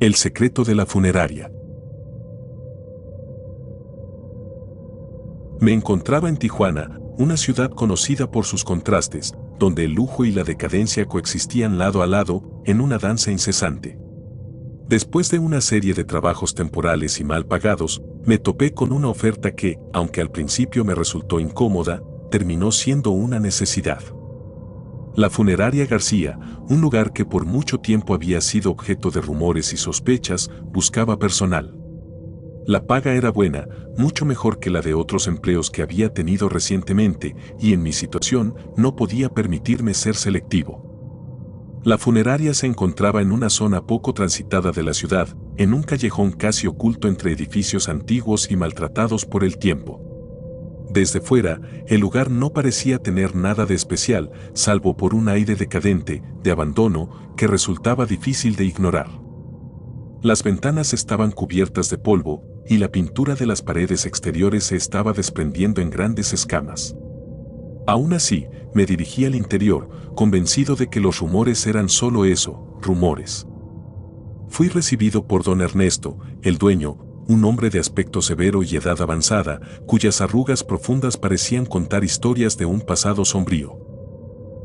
El secreto de la funeraria. Me encontraba en Tijuana, una ciudad conocida por sus contrastes, donde el lujo y la decadencia coexistían lado a lado, en una danza incesante. Después de una serie de trabajos temporales y mal pagados, me topé con una oferta que, aunque al principio me resultó incómoda, terminó siendo una necesidad. La funeraria García, un lugar que por mucho tiempo había sido objeto de rumores y sospechas, buscaba personal. La paga era buena, mucho mejor que la de otros empleos que había tenido recientemente, y en mi situación no podía permitirme ser selectivo. La funeraria se encontraba en una zona poco transitada de la ciudad, en un callejón casi oculto entre edificios antiguos y maltratados por el tiempo. Desde fuera, el lugar no parecía tener nada de especial, salvo por un aire decadente, de abandono, que resultaba difícil de ignorar. Las ventanas estaban cubiertas de polvo, y la pintura de las paredes exteriores se estaba desprendiendo en grandes escamas. Aún así, me dirigí al interior, convencido de que los rumores eran solo eso, rumores. Fui recibido por don Ernesto, el dueño, un hombre de aspecto severo y edad avanzada, cuyas arrugas profundas parecían contar historias de un pasado sombrío.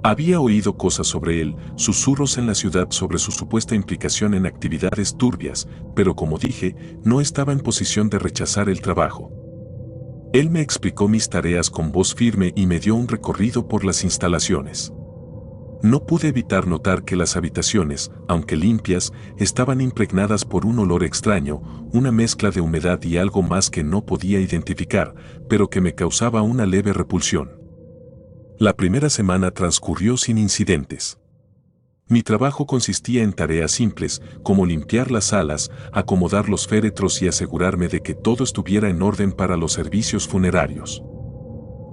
Había oído cosas sobre él, susurros en la ciudad sobre su supuesta implicación en actividades turbias, pero como dije, no estaba en posición de rechazar el trabajo. Él me explicó mis tareas con voz firme y me dio un recorrido por las instalaciones. No pude evitar notar que las habitaciones, aunque limpias, estaban impregnadas por un olor extraño, una mezcla de humedad y algo más que no podía identificar, pero que me causaba una leve repulsión. La primera semana transcurrió sin incidentes. Mi trabajo consistía en tareas simples, como limpiar las salas, acomodar los féretros y asegurarme de que todo estuviera en orden para los servicios funerarios.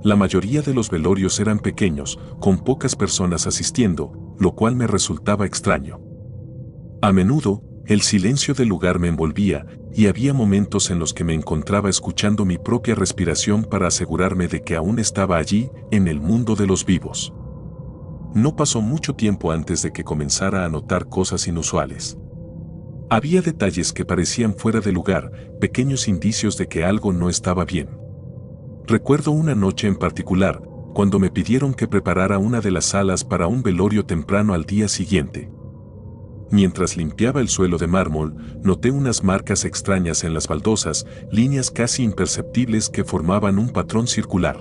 La mayoría de los velorios eran pequeños, con pocas personas asistiendo, lo cual me resultaba extraño. A menudo, el silencio del lugar me envolvía, y había momentos en los que me encontraba escuchando mi propia respiración para asegurarme de que aún estaba allí, en el mundo de los vivos. No pasó mucho tiempo antes de que comenzara a notar cosas inusuales. Había detalles que parecían fuera de lugar, pequeños indicios de que algo no estaba bien. Recuerdo una noche en particular, cuando me pidieron que preparara una de las salas para un velorio temprano al día siguiente. Mientras limpiaba el suelo de mármol, noté unas marcas extrañas en las baldosas, líneas casi imperceptibles que formaban un patrón circular.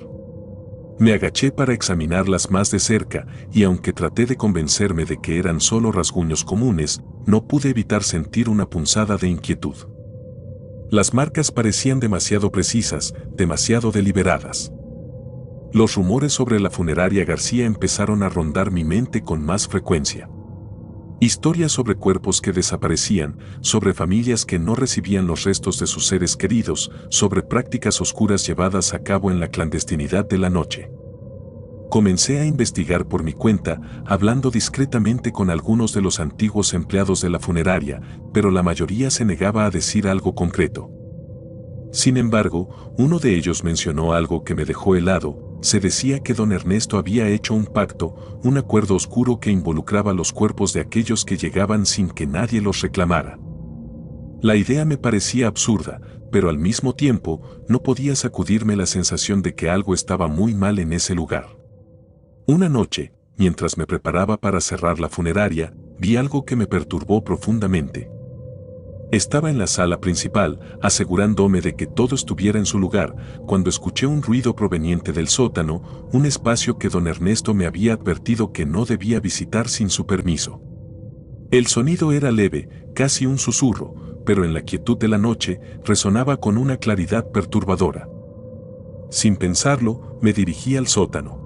Me agaché para examinarlas más de cerca, y aunque traté de convencerme de que eran solo rasguños comunes, no pude evitar sentir una punzada de inquietud. Las marcas parecían demasiado precisas, demasiado deliberadas. Los rumores sobre la funeraria García empezaron a rondar mi mente con más frecuencia. Historias sobre cuerpos que desaparecían, sobre familias que no recibían los restos de sus seres queridos, sobre prácticas oscuras llevadas a cabo en la clandestinidad de la noche. Comencé a investigar por mi cuenta, hablando discretamente con algunos de los antiguos empleados de la funeraria, pero la mayoría se negaba a decir algo concreto. Sin embargo, uno de ellos mencionó algo que me dejó helado. Se decía que don Ernesto había hecho un pacto, un acuerdo oscuro que involucraba los cuerpos de aquellos que llegaban sin que nadie los reclamara. La idea me parecía absurda, pero al mismo tiempo no podía sacudirme la sensación de que algo estaba muy mal en ese lugar. Una noche, mientras me preparaba para cerrar la funeraria, vi algo que me perturbó profundamente. Estaba en la sala principal, asegurándome de que todo estuviera en su lugar, cuando escuché un ruido proveniente del sótano, un espacio que don Ernesto me había advertido que no debía visitar sin su permiso. El sonido era leve, casi un susurro, pero en la quietud de la noche resonaba con una claridad perturbadora. Sin pensarlo, me dirigí al sótano.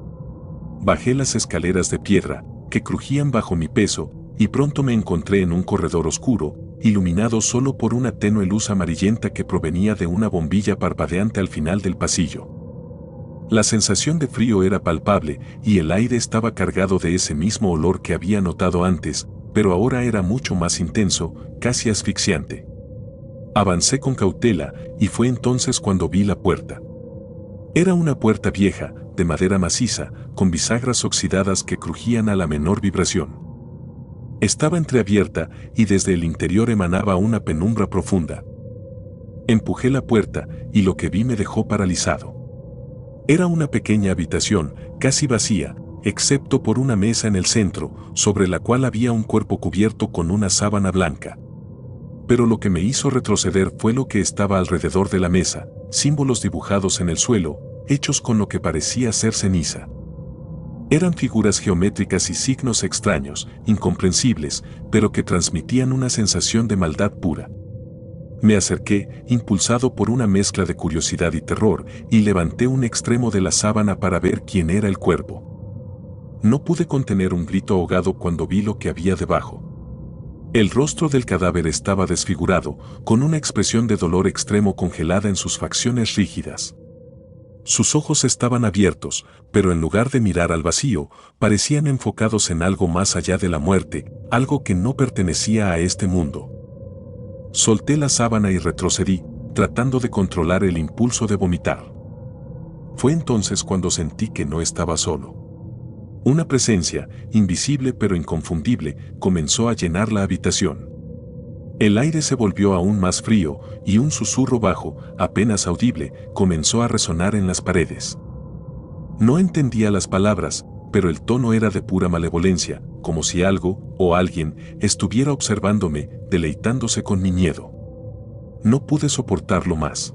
Bajé las escaleras de piedra, que crujían bajo mi peso, y pronto me encontré en un corredor oscuro, iluminado solo por una tenue luz amarillenta que provenía de una bombilla parpadeante al final del pasillo. La sensación de frío era palpable, y el aire estaba cargado de ese mismo olor que había notado antes, pero ahora era mucho más intenso, casi asfixiante. Avancé con cautela, y fue entonces cuando vi la puerta. Era una puerta vieja, de madera maciza, con bisagras oxidadas que crujían a la menor vibración. Estaba entreabierta y desde el interior emanaba una penumbra profunda. Empujé la puerta y lo que vi me dejó paralizado. Era una pequeña habitación, casi vacía, excepto por una mesa en el centro, sobre la cual había un cuerpo cubierto con una sábana blanca. Pero lo que me hizo retroceder fue lo que estaba alrededor de la mesa, símbolos dibujados en el suelo, hechos con lo que parecía ser ceniza. Eran figuras geométricas y signos extraños, incomprensibles, pero que transmitían una sensación de maldad pura. Me acerqué, impulsado por una mezcla de curiosidad y terror, y levanté un extremo de la sábana para ver quién era el cuerpo. No pude contener un grito ahogado cuando vi lo que había debajo. El rostro del cadáver estaba desfigurado, con una expresión de dolor extremo congelada en sus facciones rígidas. Sus ojos estaban abiertos, pero en lugar de mirar al vacío, parecían enfocados en algo más allá de la muerte, algo que no pertenecía a este mundo. Solté la sábana y retrocedí, tratando de controlar el impulso de vomitar. Fue entonces cuando sentí que no estaba solo. Una presencia, invisible pero inconfundible, comenzó a llenar la habitación. El aire se volvió aún más frío y un susurro bajo, apenas audible, comenzó a resonar en las paredes. No entendía las palabras, pero el tono era de pura malevolencia, como si algo, o alguien, estuviera observándome, deleitándose con mi miedo. No pude soportarlo más.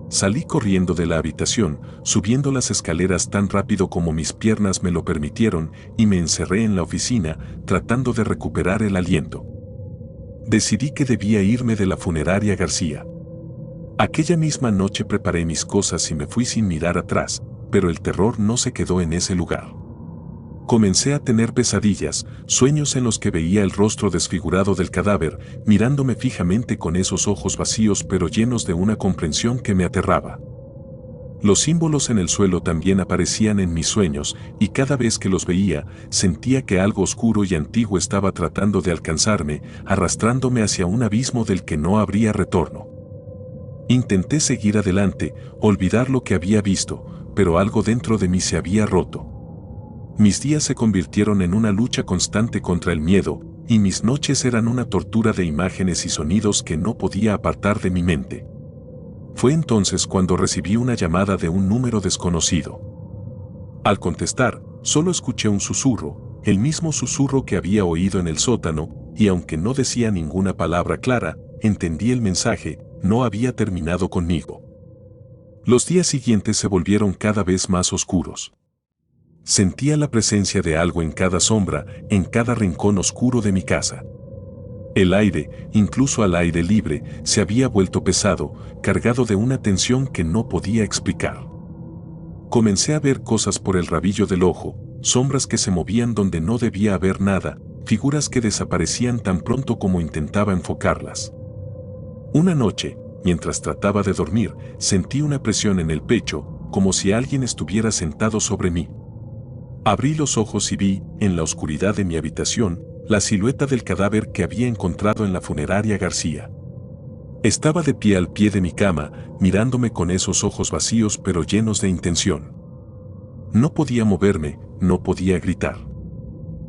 Salí corriendo de la habitación, subiendo las escaleras tan rápido como mis piernas me lo permitieron, y me encerré en la oficina, tratando de recuperar el aliento. Decidí que debía irme de la funeraria García. Aquella misma noche preparé mis cosas y me fui sin mirar atrás, pero el terror no se quedó en ese lugar. Comencé a tener pesadillas, sueños en los que veía el rostro desfigurado del cadáver, mirándome fijamente con esos ojos vacíos pero llenos de una comprensión que me aterraba. Los símbolos en el suelo también aparecían en mis sueños, y cada vez que los veía, sentía que algo oscuro y antiguo estaba tratando de alcanzarme, arrastrándome hacia un abismo del que no habría retorno. Intenté seguir adelante, olvidar lo que había visto, pero algo dentro de mí se había roto. Mis días se convirtieron en una lucha constante contra el miedo, y mis noches eran una tortura de imágenes y sonidos que no podía apartar de mi mente. Fue entonces cuando recibí una llamada de un número desconocido. Al contestar, solo escuché un susurro, el mismo susurro que había oído en el sótano, y aunque no decía ninguna palabra clara, entendí el mensaje: no había terminado conmigo. Los días siguientes se volvieron cada vez más oscuros. Sentía la presencia de algo en cada sombra, en cada rincón oscuro de mi casa. El aire, incluso al aire libre, se había vuelto pesado, cargado de una tensión que no podía explicar. Comencé a ver cosas por el rabillo del ojo, sombras que se movían donde no debía haber nada, figuras que desaparecían tan pronto como intentaba enfocarlas. Una noche, mientras trataba de dormir, sentí una presión en el pecho, como si alguien estuviera sentado sobre mí. Abrí los ojos y vi, en la oscuridad de mi habitación, la silueta del cadáver que había encontrado en la funeraria García. Estaba de pie al pie de mi cama, mirándome con esos ojos vacíos pero llenos de intención. No podía moverme, no podía gritar.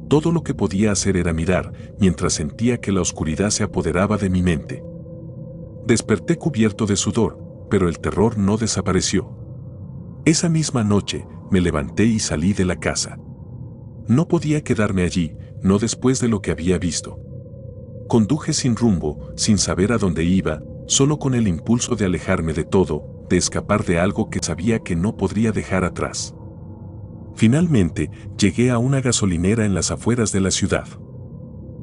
Todo lo que podía hacer era mirar, mientras sentía que la oscuridad se apoderaba de mi mente. Desperté cubierto de sudor, pero el terror no desapareció. Esa misma noche, me levanté y salí de la casa. No podía quedarme allí, no después de lo que había visto. Conduje sin rumbo, sin saber a dónde iba, solo con el impulso de alejarme de todo, de escapar de algo que sabía que no podría dejar atrás. Finalmente, llegué a una gasolinera en las afueras de la ciudad.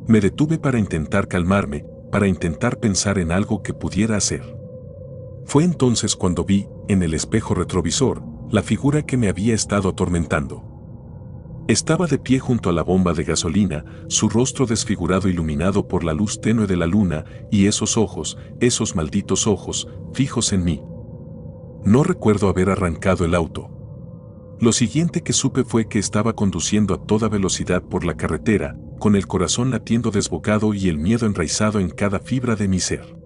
Me detuve para intentar calmarme, para intentar pensar en algo que pudiera hacer. Fue entonces cuando vi, en el espejo retrovisor, la figura que me había estado atormentando. Estaba de pie junto a la bomba de gasolina, su rostro desfigurado iluminado por la luz tenue de la luna, y esos ojos, esos malditos ojos, fijos en mí. No recuerdo haber arrancado el auto. Lo siguiente que supe fue que estaba conduciendo a toda velocidad por la carretera, con el corazón latiendo desbocado y el miedo enraizado en cada fibra de mi ser.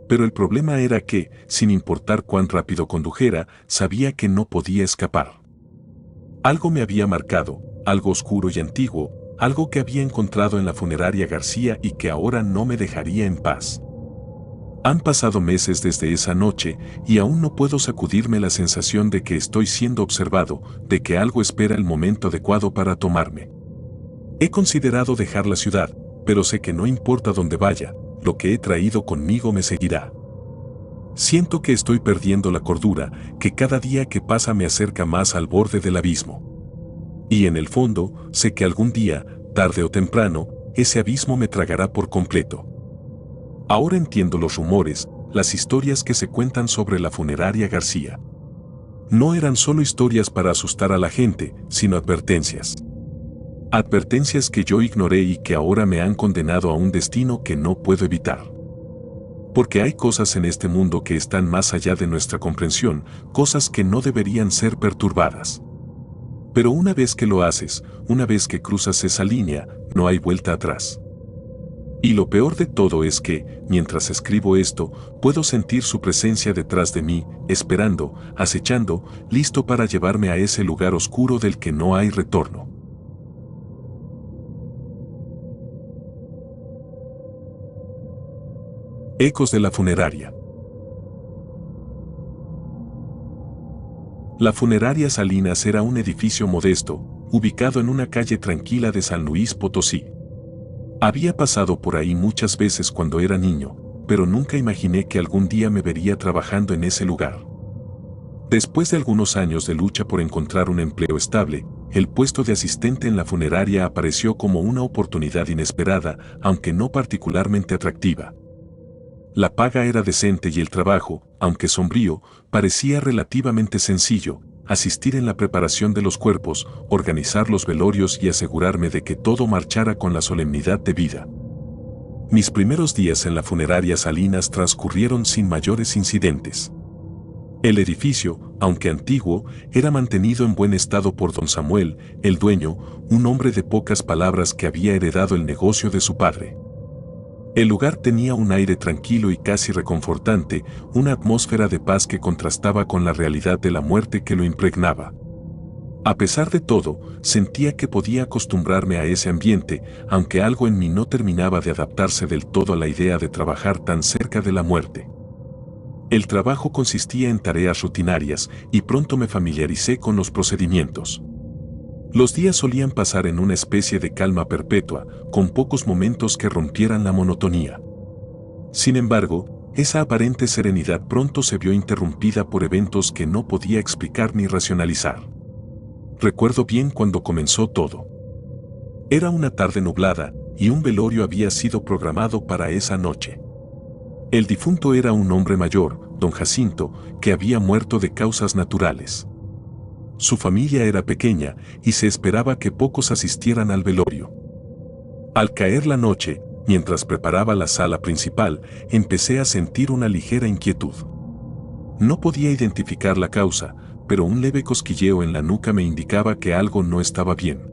Pero el problema era que, sin importar cuán rápido condujera, sabía que no podía escapar. Algo me había marcado, algo oscuro y antiguo, algo que había encontrado en la funeraria García y que ahora no me dejaría en paz. Han pasado meses desde esa noche y aún no puedo sacudirme la sensación de que estoy siendo observado, de que algo espera el momento adecuado para tomarme. He considerado dejar la ciudad, pero sé que no importa dónde vaya, lo que he traído conmigo me seguirá. Siento que estoy perdiendo la cordura, que cada día que pasa me acerca más al borde del abismo. Y en el fondo, sé que algún día, tarde o temprano, ese abismo me tragará por completo. Ahora entiendo los rumores, las historias que se cuentan sobre la funeraria García. No eran solo historias para asustar a la gente, sino advertencias. Advertencias que yo ignoré y que ahora me han condenado a un destino que no puedo evitar. Porque hay cosas en este mundo que están más allá de nuestra comprensión, cosas que no deberían ser perturbadas. Pero una vez que lo haces, una vez que cruzas esa línea, no hay vuelta atrás. Y lo peor de todo es que, mientras escribo esto, puedo sentir su presencia detrás de mí, esperando, acechando, listo para llevarme a ese lugar oscuro del que no hay retorno. Ecos de la funeraria. La funeraria Salinas era un edificio modesto, ubicado en una calle tranquila de San Luis Potosí. Había pasado por ahí muchas veces cuando era niño, pero nunca imaginé que algún día me vería trabajando en ese lugar. Después de algunos años de lucha por encontrar un empleo estable, el puesto de asistente en la funeraria apareció como una oportunidad inesperada, aunque no particularmente atractiva. La paga era decente y el trabajo, aunque sombrío, parecía relativamente sencillo: asistir en la preparación de los cuerpos, organizar los velorios y asegurarme de que todo marchara con la solemnidad debida. Mis primeros días en la funeraria Salinas transcurrieron sin mayores incidentes. El edificio, aunque antiguo, era mantenido en buen estado por don Samuel, el dueño, un hombre de pocas palabras que había heredado el negocio de su padre. El lugar tenía un aire tranquilo y casi reconfortante, una atmósfera de paz que contrastaba con la realidad de la muerte que lo impregnaba. A pesar de todo, sentía que podía acostumbrarme a ese ambiente, aunque algo en mí no terminaba de adaptarse del todo a la idea de trabajar tan cerca de la muerte. El trabajo consistía en tareas rutinarias, y pronto me familiaricé con los procedimientos. Los días solían pasar en una especie de calma perpetua, con pocos momentos que rompieran la monotonía. Sin embargo, esa aparente serenidad pronto se vio interrumpida por eventos que no podía explicar ni racionalizar. Recuerdo bien cuando comenzó todo. Era una tarde nublada, y un velorio había sido programado para esa noche. El difunto era un hombre mayor, don Jacinto, que había muerto de causas naturales. Su familia era pequeña y se esperaba que pocos asistieran al velorio. Al caer la noche, mientras preparaba la sala principal, empecé a sentir una ligera inquietud. No podía identificar la causa, pero un leve cosquilleo en la nuca me indicaba que algo no estaba bien.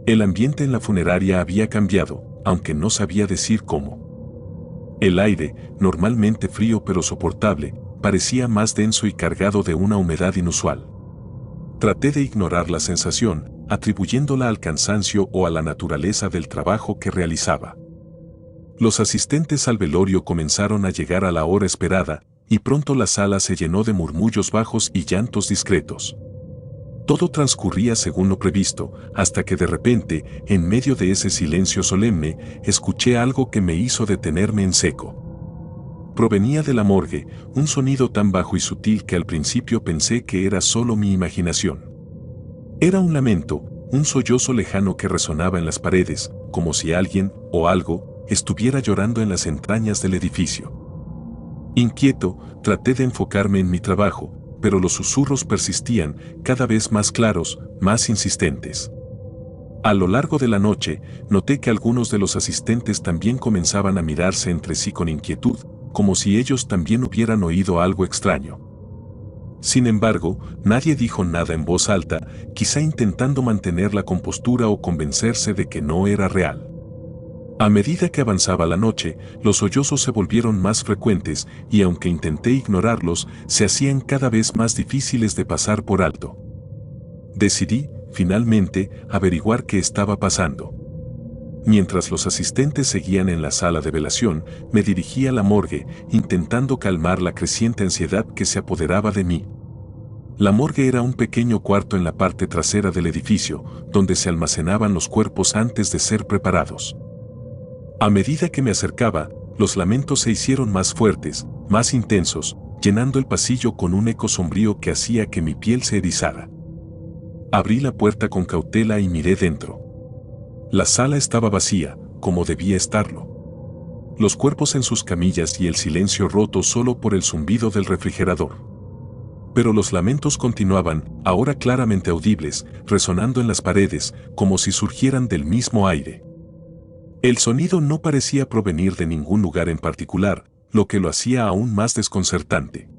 El ambiente en la funeraria había cambiado, aunque no sabía decir cómo. El aire, normalmente frío pero soportable, parecía más denso y cargado de una humedad inusual. Traté de ignorar la sensación, atribuyéndola al cansancio o a la naturaleza del trabajo que realizaba. Los asistentes al velorio comenzaron a llegar a la hora esperada, y pronto la sala se llenó de murmullos bajos y llantos discretos. Todo transcurría según lo previsto, hasta que de repente, en medio de ese silencio solemne, escuché algo que me hizo detenerme en seco. Provenía de la morgue, un sonido tan bajo y sutil que al principio pensé que era solo mi imaginación. Era un lamento, un sollozo lejano que resonaba en las paredes, como si alguien, o algo, estuviera llorando en las entrañas del edificio. Inquieto, traté de enfocarme en mi trabajo, pero los susurros persistían, cada vez más claros, más insistentes. A lo largo de la noche, noté que algunos de los asistentes también comenzaban a mirarse entre sí con inquietud, como si ellos también hubieran oído algo extraño. Sin embargo, nadie dijo nada en voz alta, quizá intentando mantener la compostura o convencerse de que no era real. A medida que avanzaba la noche, los sollozos se volvieron más frecuentes y aunque intenté ignorarlos, se hacían cada vez más difíciles de pasar por alto. Decidí, finalmente, averiguar qué estaba pasando. Mientras los asistentes seguían en la sala de velación, me dirigí a la morgue, intentando calmar la creciente ansiedad que se apoderaba de mí. La morgue era un pequeño cuarto en la parte trasera del edificio, donde se almacenaban los cuerpos antes de ser preparados. A medida que me acercaba, los lamentos se hicieron más fuertes, más intensos, llenando el pasillo con un eco sombrío que hacía que mi piel se erizara. Abrí la puerta con cautela y miré dentro. La sala estaba vacía, como debía estarlo. Los cuerpos en sus camillas y el silencio roto solo por el zumbido del refrigerador. Pero los lamentos continuaban, ahora claramente audibles, resonando en las paredes, como si surgieran del mismo aire. El sonido no parecía provenir de ningún lugar en particular, lo que lo hacía aún más desconcertante.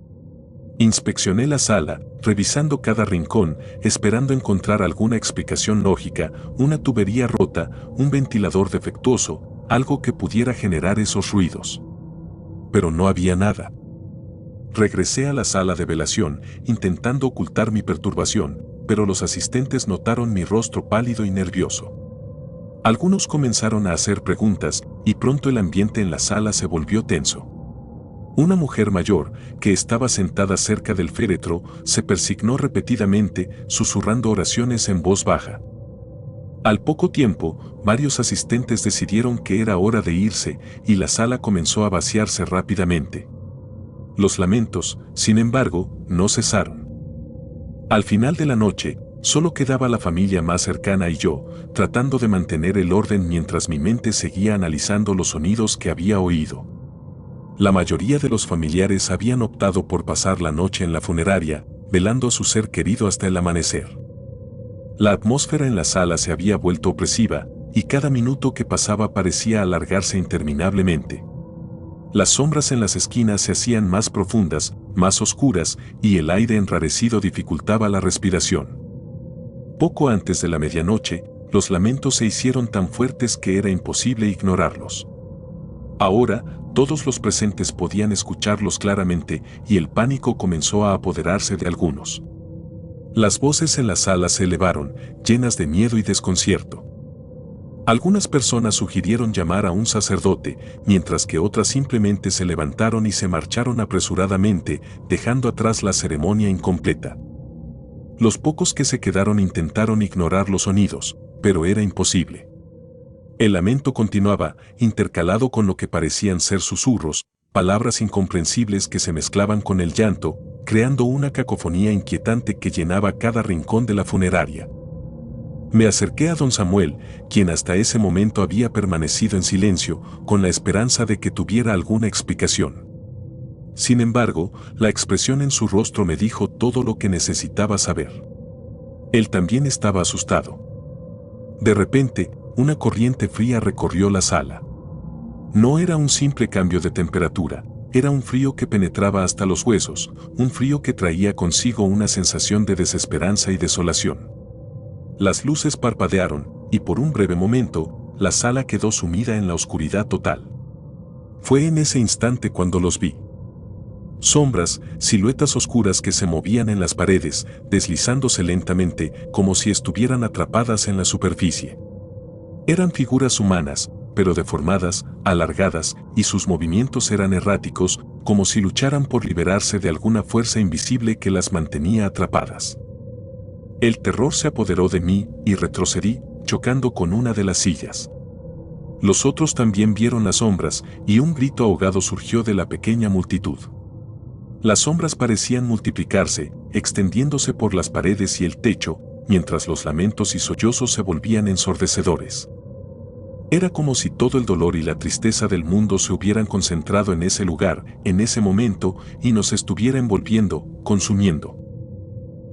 Inspeccioné la sala, revisando cada rincón, esperando encontrar alguna explicación lógica, una tubería rota, un ventilador defectuoso, algo que pudiera generar esos ruidos. Pero no había nada. Regresé a la sala de velación, intentando ocultar mi perturbación, pero los asistentes notaron mi rostro pálido y nervioso. Algunos comenzaron a hacer preguntas, y pronto el ambiente en la sala se volvió tenso. Una mujer mayor, que estaba sentada cerca del féretro, se persignó repetidamente, susurrando oraciones en voz baja. Al poco tiempo, varios asistentes decidieron que era hora de irse, y la sala comenzó a vaciarse rápidamente. Los lamentos, sin embargo, no cesaron. Al final de la noche, solo quedaba la familia más cercana y yo, tratando de mantener el orden mientras mi mente seguía analizando los sonidos que había oído. La mayoría de los familiares habían optado por pasar la noche en la funeraria, velando a su ser querido hasta el amanecer. La atmósfera en la sala se había vuelto opresiva, y cada minuto que pasaba parecía alargarse interminablemente. Las sombras en las esquinas se hacían más profundas, más oscuras, y el aire enrarecido dificultaba la respiración. Poco antes de la medianoche, los lamentos se hicieron tan fuertes que era imposible ignorarlos. Ahora, todos los presentes podían escucharlos claramente, y el pánico comenzó a apoderarse de algunos. Las voces en la sala se elevaron, llenas de miedo y desconcierto. Algunas personas sugirieron llamar a un sacerdote, mientras que otras simplemente se levantaron y se marcharon apresuradamente, dejando atrás la ceremonia incompleta. Los pocos que se quedaron intentaron ignorar los sonidos, pero era imposible. El lamento continuaba, intercalado con lo que parecían ser susurros, palabras incomprensibles que se mezclaban con el llanto, creando una cacofonía inquietante que llenaba cada rincón de la funeraria. Me acerqué a don Samuel, quien hasta ese momento había permanecido en silencio, con la esperanza de que tuviera alguna explicación. Sin embargo, la expresión en su rostro me dijo todo lo que necesitaba saber. Él también estaba asustado. De repente, una corriente fría recorrió la sala. No era un simple cambio de temperatura, era un frío que penetraba hasta los huesos, un frío que traía consigo una sensación de desesperanza y desolación. Las luces parpadearon, y por un breve momento, la sala quedó sumida en la oscuridad total. Fue en ese instante cuando los vi. Sombras, siluetas oscuras que se movían en las paredes, deslizándose lentamente, como si estuvieran atrapadas en la superficie. Eran figuras humanas, pero deformadas, alargadas, y sus movimientos eran erráticos, como si lucharan por liberarse de alguna fuerza invisible que las mantenía atrapadas. El terror se apoderó de mí, y retrocedí, chocando con una de las sillas. Los otros también vieron las sombras, y un grito ahogado surgió de la pequeña multitud. Las sombras parecían multiplicarse, extendiéndose por las paredes y el techo, mientras los lamentos y sollozos se volvían ensordecedores. Era como si todo el dolor y la tristeza del mundo se hubieran concentrado en ese lugar, en ese momento, y nos estuviera envolviendo, consumiendo.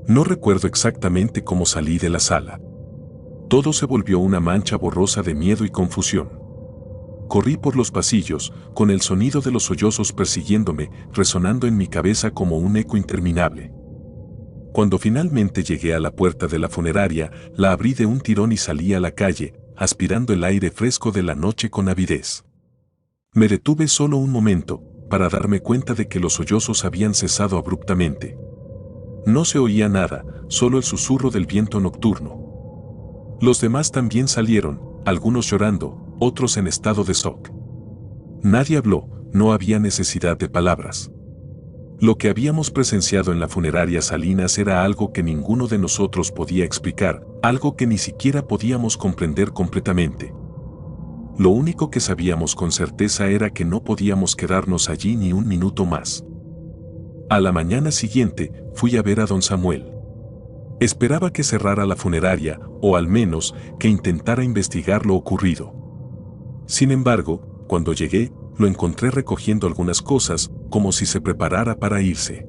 No recuerdo exactamente cómo salí de la sala. Todo se volvió una mancha borrosa de miedo y confusión. Corrí por los pasillos, con el sonido de los sollozos persiguiéndome, resonando en mi cabeza como un eco interminable. Cuando finalmente llegué a la puerta de la funeraria, la abrí de un tirón y salí a la calle, aspirando el aire fresco de la noche con avidez. Me detuve solo un momento, para darme cuenta de que los sollozos habían cesado abruptamente. No se oía nada, solo el susurro del viento nocturno. Los demás también salieron, algunos llorando, otros en estado de shock. Nadie habló, no había necesidad de palabras. Lo que habíamos presenciado en la funeraria Salinas era algo que ninguno de nosotros podía explicar, algo que ni siquiera podíamos comprender completamente. Lo único que sabíamos con certeza era que no podíamos quedarnos allí ni un minuto más. A la mañana siguiente, fui a ver a don Samuel. Esperaba que cerrara la funeraria, o al menos, que intentara investigar lo ocurrido. Sin embargo, cuando llegué, lo encontré recogiendo algunas cosas, como si se preparara para irse.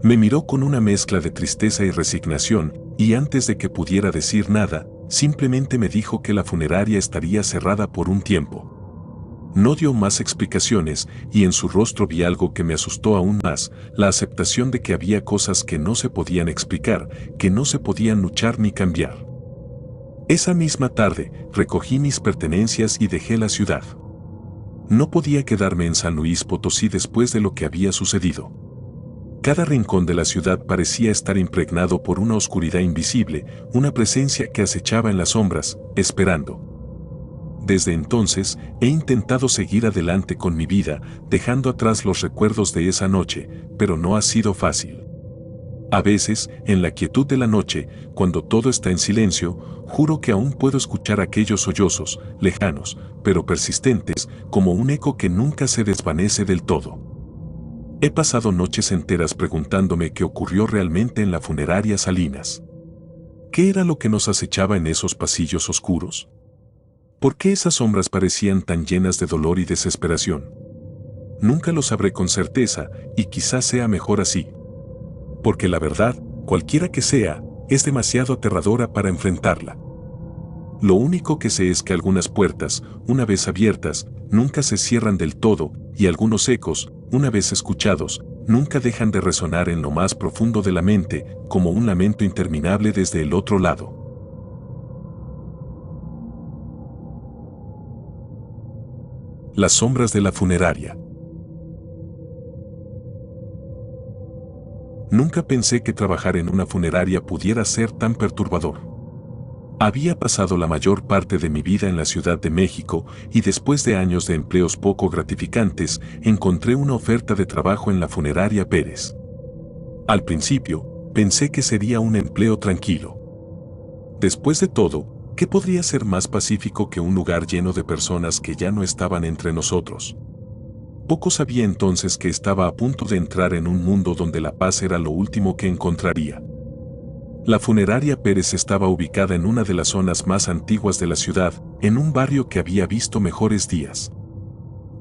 Me miró con una mezcla de tristeza y resignación, y antes de que pudiera decir nada, simplemente me dijo que la funeraria estaría cerrada por un tiempo. No dio más explicaciones, y en su rostro vi algo que me asustó aún más, la aceptación de que había cosas que no se podían explicar, que no se podían luchar ni cambiar. Esa misma tarde, recogí mis pertenencias y dejé la ciudad. No podía quedarme en San Luis Potosí después de lo que había sucedido. Cada rincón de la ciudad parecía estar impregnado por una oscuridad invisible, una presencia que acechaba en las sombras, esperando. Desde entonces, he intentado seguir adelante con mi vida, dejando atrás los recuerdos de esa noche, pero no ha sido fácil. A veces, en la quietud de la noche, cuando todo está en silencio, juro que aún puedo escuchar aquellos sollozos, lejanos, pero persistentes, como un eco que nunca se desvanece del todo. He pasado noches enteras preguntándome qué ocurrió realmente en la funeraria Salinas. ¿Qué era lo que nos acechaba en esos pasillos oscuros? ¿Por qué esas sombras parecían tan llenas de dolor y desesperación? Nunca lo sabré con certeza, y quizás sea mejor así. Porque la verdad, cualquiera que sea, es demasiado aterradora para enfrentarla. Lo único que sé es que algunas puertas, una vez abiertas, nunca se cierran del todo, y algunos ecos, una vez escuchados, nunca dejan de resonar en lo más profundo de la mente, como un lamento interminable desde el otro lado. Las sombras de la funeraria. Nunca pensé que trabajar en una funeraria pudiera ser tan perturbador. Había pasado la mayor parte de mi vida en la Ciudad de México y después de años de empleos poco gratificantes, encontré una oferta de trabajo en la funeraria Pérez. Al principio, pensé que sería un empleo tranquilo. Después de todo, ¿qué podría ser más pacífico que un lugar lleno de personas que ya no estaban entre nosotros? Poco sabía entonces que estaba a punto de entrar en un mundo donde la paz era lo último que encontraría. La funeraria Pérez estaba ubicada en una de las zonas más antiguas de la ciudad, en un barrio que había visto mejores días.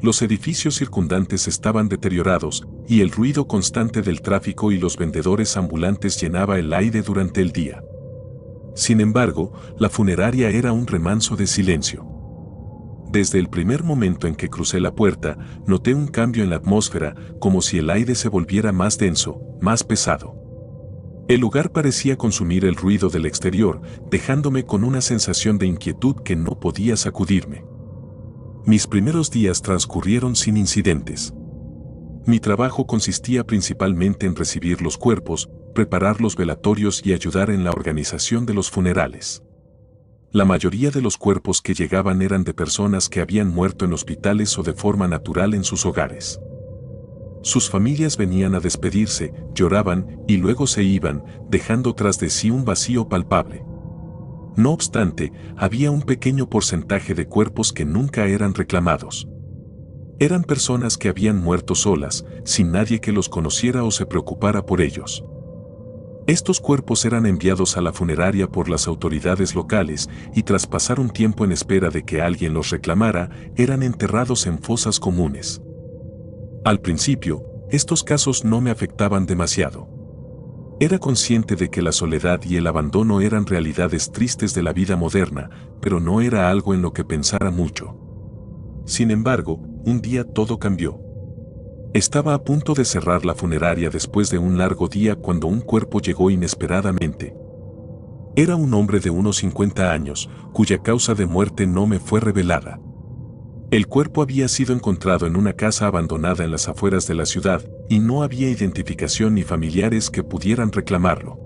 Los edificios circundantes estaban deteriorados, y el ruido constante del tráfico y los vendedores ambulantes llenaba el aire durante el día. Sin embargo, la funeraria era un remanso de silencio. Desde el primer momento en que crucé la puerta, noté un cambio en la atmósfera, como si el aire se volviera más denso, más pesado. El lugar parecía consumir el ruido del exterior, dejándome con una sensación de inquietud que no podía sacudirme. Mis primeros días transcurrieron sin incidentes. Mi trabajo consistía principalmente en recibir los cuerpos, preparar los velatorios y ayudar en la organización de los funerales. La mayoría de los cuerpos que llegaban eran de personas que habían muerto en hospitales o de forma natural en sus hogares. Sus familias venían a despedirse, lloraban y luego se iban, dejando tras de sí un vacío palpable. No obstante, había un pequeño porcentaje de cuerpos que nunca eran reclamados. Eran personas que habían muerto solas, sin nadie que los conociera o se preocupara por ellos. Estos cuerpos eran enviados a la funeraria por las autoridades locales y tras pasar un tiempo en espera de que alguien los reclamara, eran enterrados en fosas comunes. Al principio, estos casos no me afectaban demasiado. Era consciente de que la soledad y el abandono eran realidades tristes de la vida moderna, pero no era algo en lo que pensara mucho. Sin embargo, un día todo cambió. Estaba a punto de cerrar la funeraria después de un largo día cuando un cuerpo llegó inesperadamente. Era un hombre de unos 50 años, cuya causa de muerte no me fue revelada. El cuerpo había sido encontrado en una casa abandonada en las afueras de la ciudad, y no había identificación ni familiares que pudieran reclamarlo.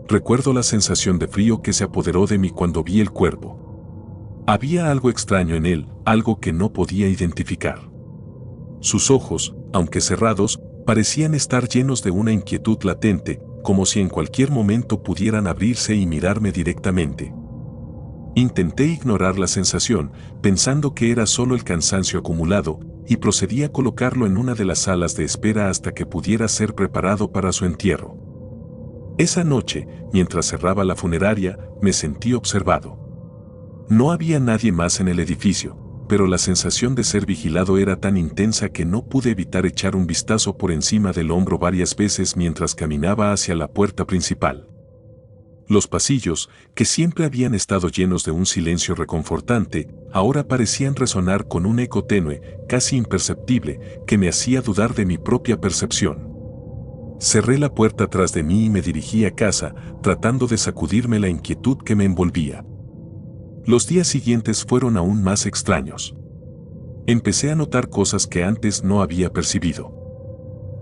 Recuerdo la sensación de frío que se apoderó de mí cuando vi el cuerpo. Había algo extraño en él, algo que no podía identificar. Sus ojos, aunque cerrados, parecían estar llenos de una inquietud latente, como si en cualquier momento pudieran abrirse y mirarme directamente. Intenté ignorar la sensación, pensando que era solo el cansancio acumulado, y procedí a colocarlo en una de las salas de espera hasta que pudiera ser preparado para su entierro. Esa noche, mientras cerraba la funeraria, me sentí observado. No había nadie más en el edificio, pero la sensación de ser vigilado era tan intensa que no pude evitar echar un vistazo por encima del hombro varias veces mientras caminaba hacia la puerta principal. Los pasillos, que siempre habían estado llenos de un silencio reconfortante, ahora parecían resonar con un eco tenue, casi imperceptible, que me hacía dudar de mi propia percepción. Cerré la puerta tras de mí y me dirigí a casa, tratando de sacudirme la inquietud que me envolvía. Los días siguientes fueron aún más extraños. Empecé a notar cosas que antes no había percibido.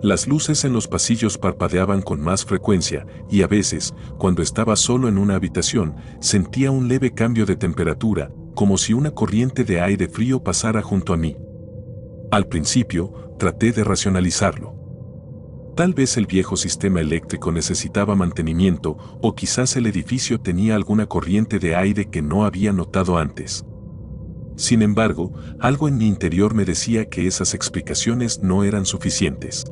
Las luces en los pasillos parpadeaban con más frecuencia y a veces, cuando estaba solo en una habitación, sentía un leve cambio de temperatura, como si una corriente de aire frío pasara junto a mí. Al principio, traté de racionalizarlo. Tal vez el viejo sistema eléctrico necesitaba mantenimiento o quizás el edificio tenía alguna corriente de aire que no había notado antes. Sin embargo, algo en mi interior me decía que esas explicaciones no eran suficientes.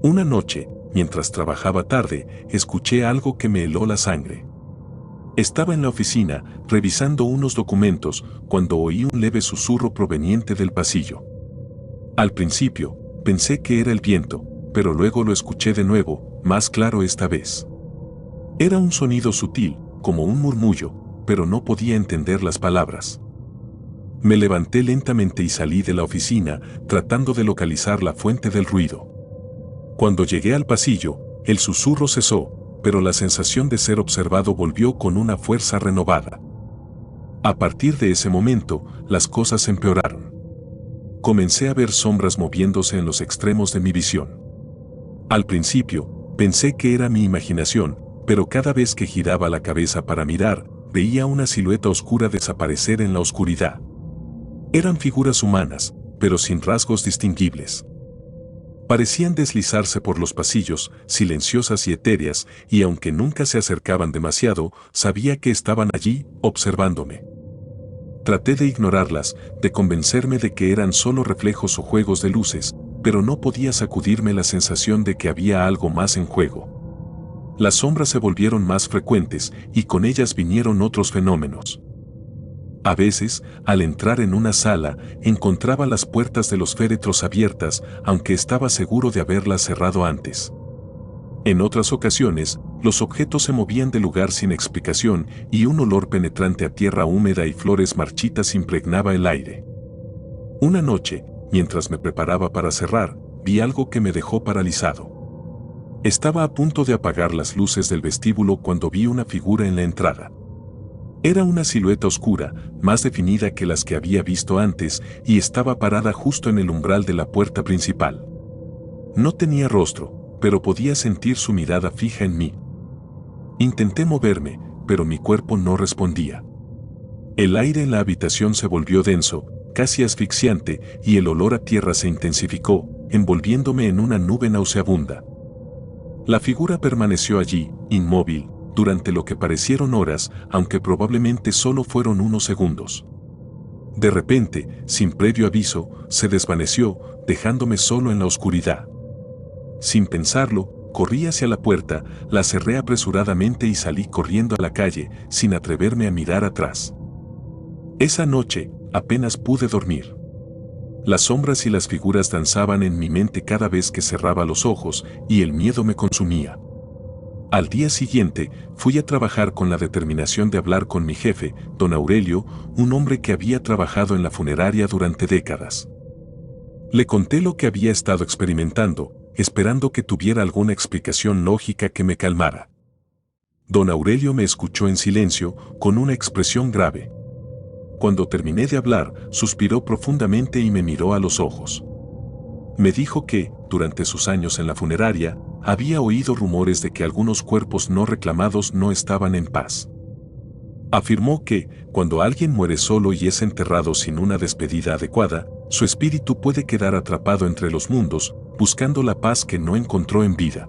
Una noche, mientras trabajaba tarde, escuché algo que me heló la sangre. Estaba en la oficina, revisando unos documentos, cuando oí un leve susurro proveniente del pasillo. Al principio, pensé que era el viento, pero luego lo escuché de nuevo, más claro esta vez. Era un sonido sutil, como un murmullo, pero no podía entender las palabras. Me levanté lentamente y salí de la oficina, tratando de localizar la fuente del ruido. Cuando llegué al pasillo, el susurro cesó, pero la sensación de ser observado volvió con una fuerza renovada. A partir de ese momento, las cosas empeoraron. Comencé a ver sombras moviéndose en los extremos de mi visión. Al principio, pensé que era mi imaginación, pero cada vez que giraba la cabeza para mirar, veía una silueta oscura desaparecer en la oscuridad. Eran figuras humanas, pero sin rasgos distinguibles. Parecían deslizarse por los pasillos, silenciosas y etéreas, y aunque nunca se acercaban demasiado, sabía que estaban allí, observándome. Traté de ignorarlas, de convencerme de que eran solo reflejos o juegos de luces, pero no podía sacudirme la sensación de que había algo más en juego. Las sombras se volvieron más frecuentes, y con ellas vinieron otros fenómenos. A veces, al entrar en una sala, encontraba las puertas de los féretros abiertas, aunque estaba seguro de haberlas cerrado antes. En otras ocasiones, los objetos se movían de lugar sin explicación y un olor penetrante a tierra húmeda y flores marchitas impregnaba el aire. Una noche, mientras me preparaba para cerrar, vi algo que me dejó paralizado. Estaba a punto de apagar las luces del vestíbulo cuando vi una figura en la entrada. Era una silueta oscura, más definida que las que había visto antes, y estaba parada justo en el umbral de la puerta principal. No tenía rostro, pero podía sentir su mirada fija en mí. Intenté moverme, pero mi cuerpo no respondía. El aire en la habitación se volvió denso, casi asfixiante, y el olor a tierra se intensificó, envolviéndome en una nube nauseabunda. La figura permaneció allí, inmóvil, durante lo que parecieron horas, aunque probablemente solo fueron unos segundos. De repente, sin previo aviso, se desvaneció, dejándome solo en la oscuridad. Sin pensarlo, corrí hacia la puerta, la cerré apresuradamente y salí corriendo a la calle, sin atreverme a mirar atrás. Esa noche, apenas pude dormir. Las sombras y las figuras danzaban en mi mente cada vez que cerraba los ojos, y el miedo me consumía. Al día siguiente, fui a trabajar con la determinación de hablar con mi jefe, don Aurelio, un hombre que había trabajado en la funeraria durante décadas. Le conté lo que había estado experimentando, esperando que tuviera alguna explicación lógica que me calmara. Don Aurelio me escuchó en silencio, con una expresión grave. Cuando terminé de hablar, suspiró profundamente y me miró a los ojos. Me dijo que, durante sus años en la funeraria, había oído rumores de que algunos cuerpos no reclamados no estaban en paz. Afirmó que, cuando alguien muere solo y es enterrado sin una despedida adecuada, su espíritu puede quedar atrapado entre los mundos, buscando la paz que no encontró en vida.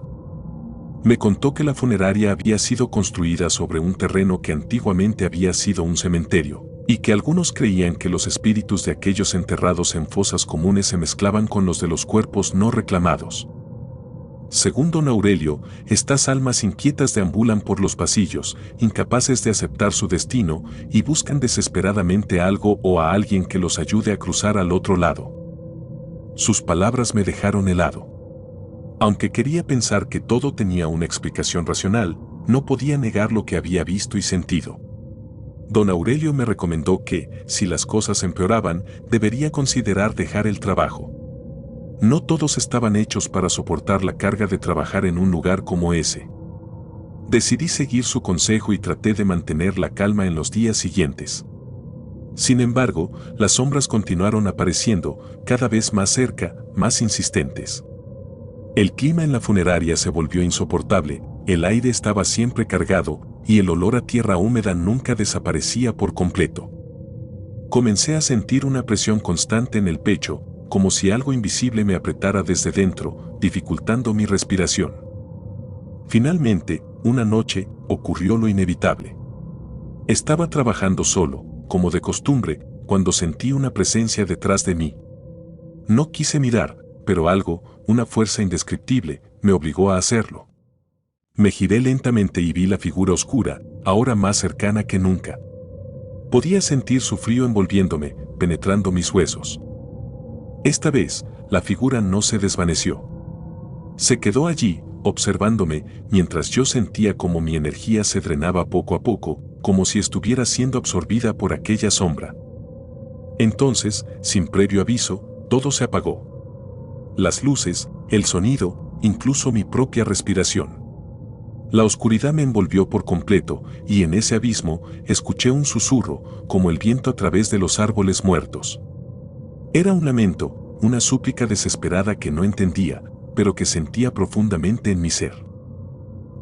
Me contó que la funeraria había sido construida sobre un terreno que antiguamente había sido un cementerio, y que algunos creían que los espíritus de aquellos enterrados en fosas comunes se mezclaban con los de los cuerpos no reclamados. Según don Aurelio, estas almas inquietas deambulan por los pasillos, incapaces de aceptar su destino, y buscan desesperadamente algo o a alguien que los ayude a cruzar al otro lado. Sus palabras me dejaron helado. Aunque quería pensar que todo tenía una explicación racional, no podía negar lo que había visto y sentido. Don Aurelio me recomendó que, si las cosas empeoraban, debería considerar dejar el trabajo. No todos estaban hechos para soportar la carga de trabajar en un lugar como ese. Decidí seguir su consejo y traté de mantener la calma en los días siguientes. Sin embargo, las sombras continuaron apareciendo, cada vez más cerca, más insistentes. El clima en la funeraria se volvió insoportable, el aire estaba siempre cargado, y el olor a tierra húmeda nunca desaparecía por completo. Comencé a sentir una presión constante en el pecho, como si algo invisible me apretara desde dentro, dificultando mi respiración. Finalmente, una noche, ocurrió lo inevitable. Estaba trabajando solo, como de costumbre, cuando sentí una presencia detrás de mí. No quise mirar, pero algo, una fuerza indescriptible, me obligó a hacerlo. Me giré lentamente y vi la figura oscura, ahora más cercana que nunca. Podía sentir su frío envolviéndome, penetrando mis huesos. Esta vez, la figura no se desvaneció. Se quedó allí, observándome, mientras yo sentía como mi energía se drenaba poco a poco, como si estuviera siendo absorbida por aquella sombra. Entonces, sin previo aviso, todo se apagó. Las luces, el sonido, incluso mi propia respiración. La oscuridad me envolvió por completo, y en ese abismo, escuché un susurro, como el viento a través de los árboles muertos. Era un lamento, una súplica desesperada que no entendía, pero que sentía profundamente en mi ser.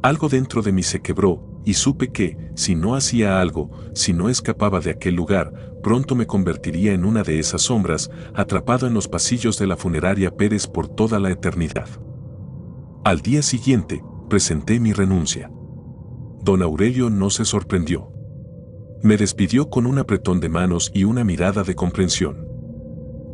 Algo dentro de mí se quebró, y supe que, si no hacía algo, si no escapaba de aquel lugar, pronto me convertiría en una de esas sombras, atrapado en los pasillos de la funeraria Pérez por toda la eternidad. Al día siguiente, presenté mi renuncia. Don Aurelio no se sorprendió. Me despidió con un apretón de manos y una mirada de comprensión.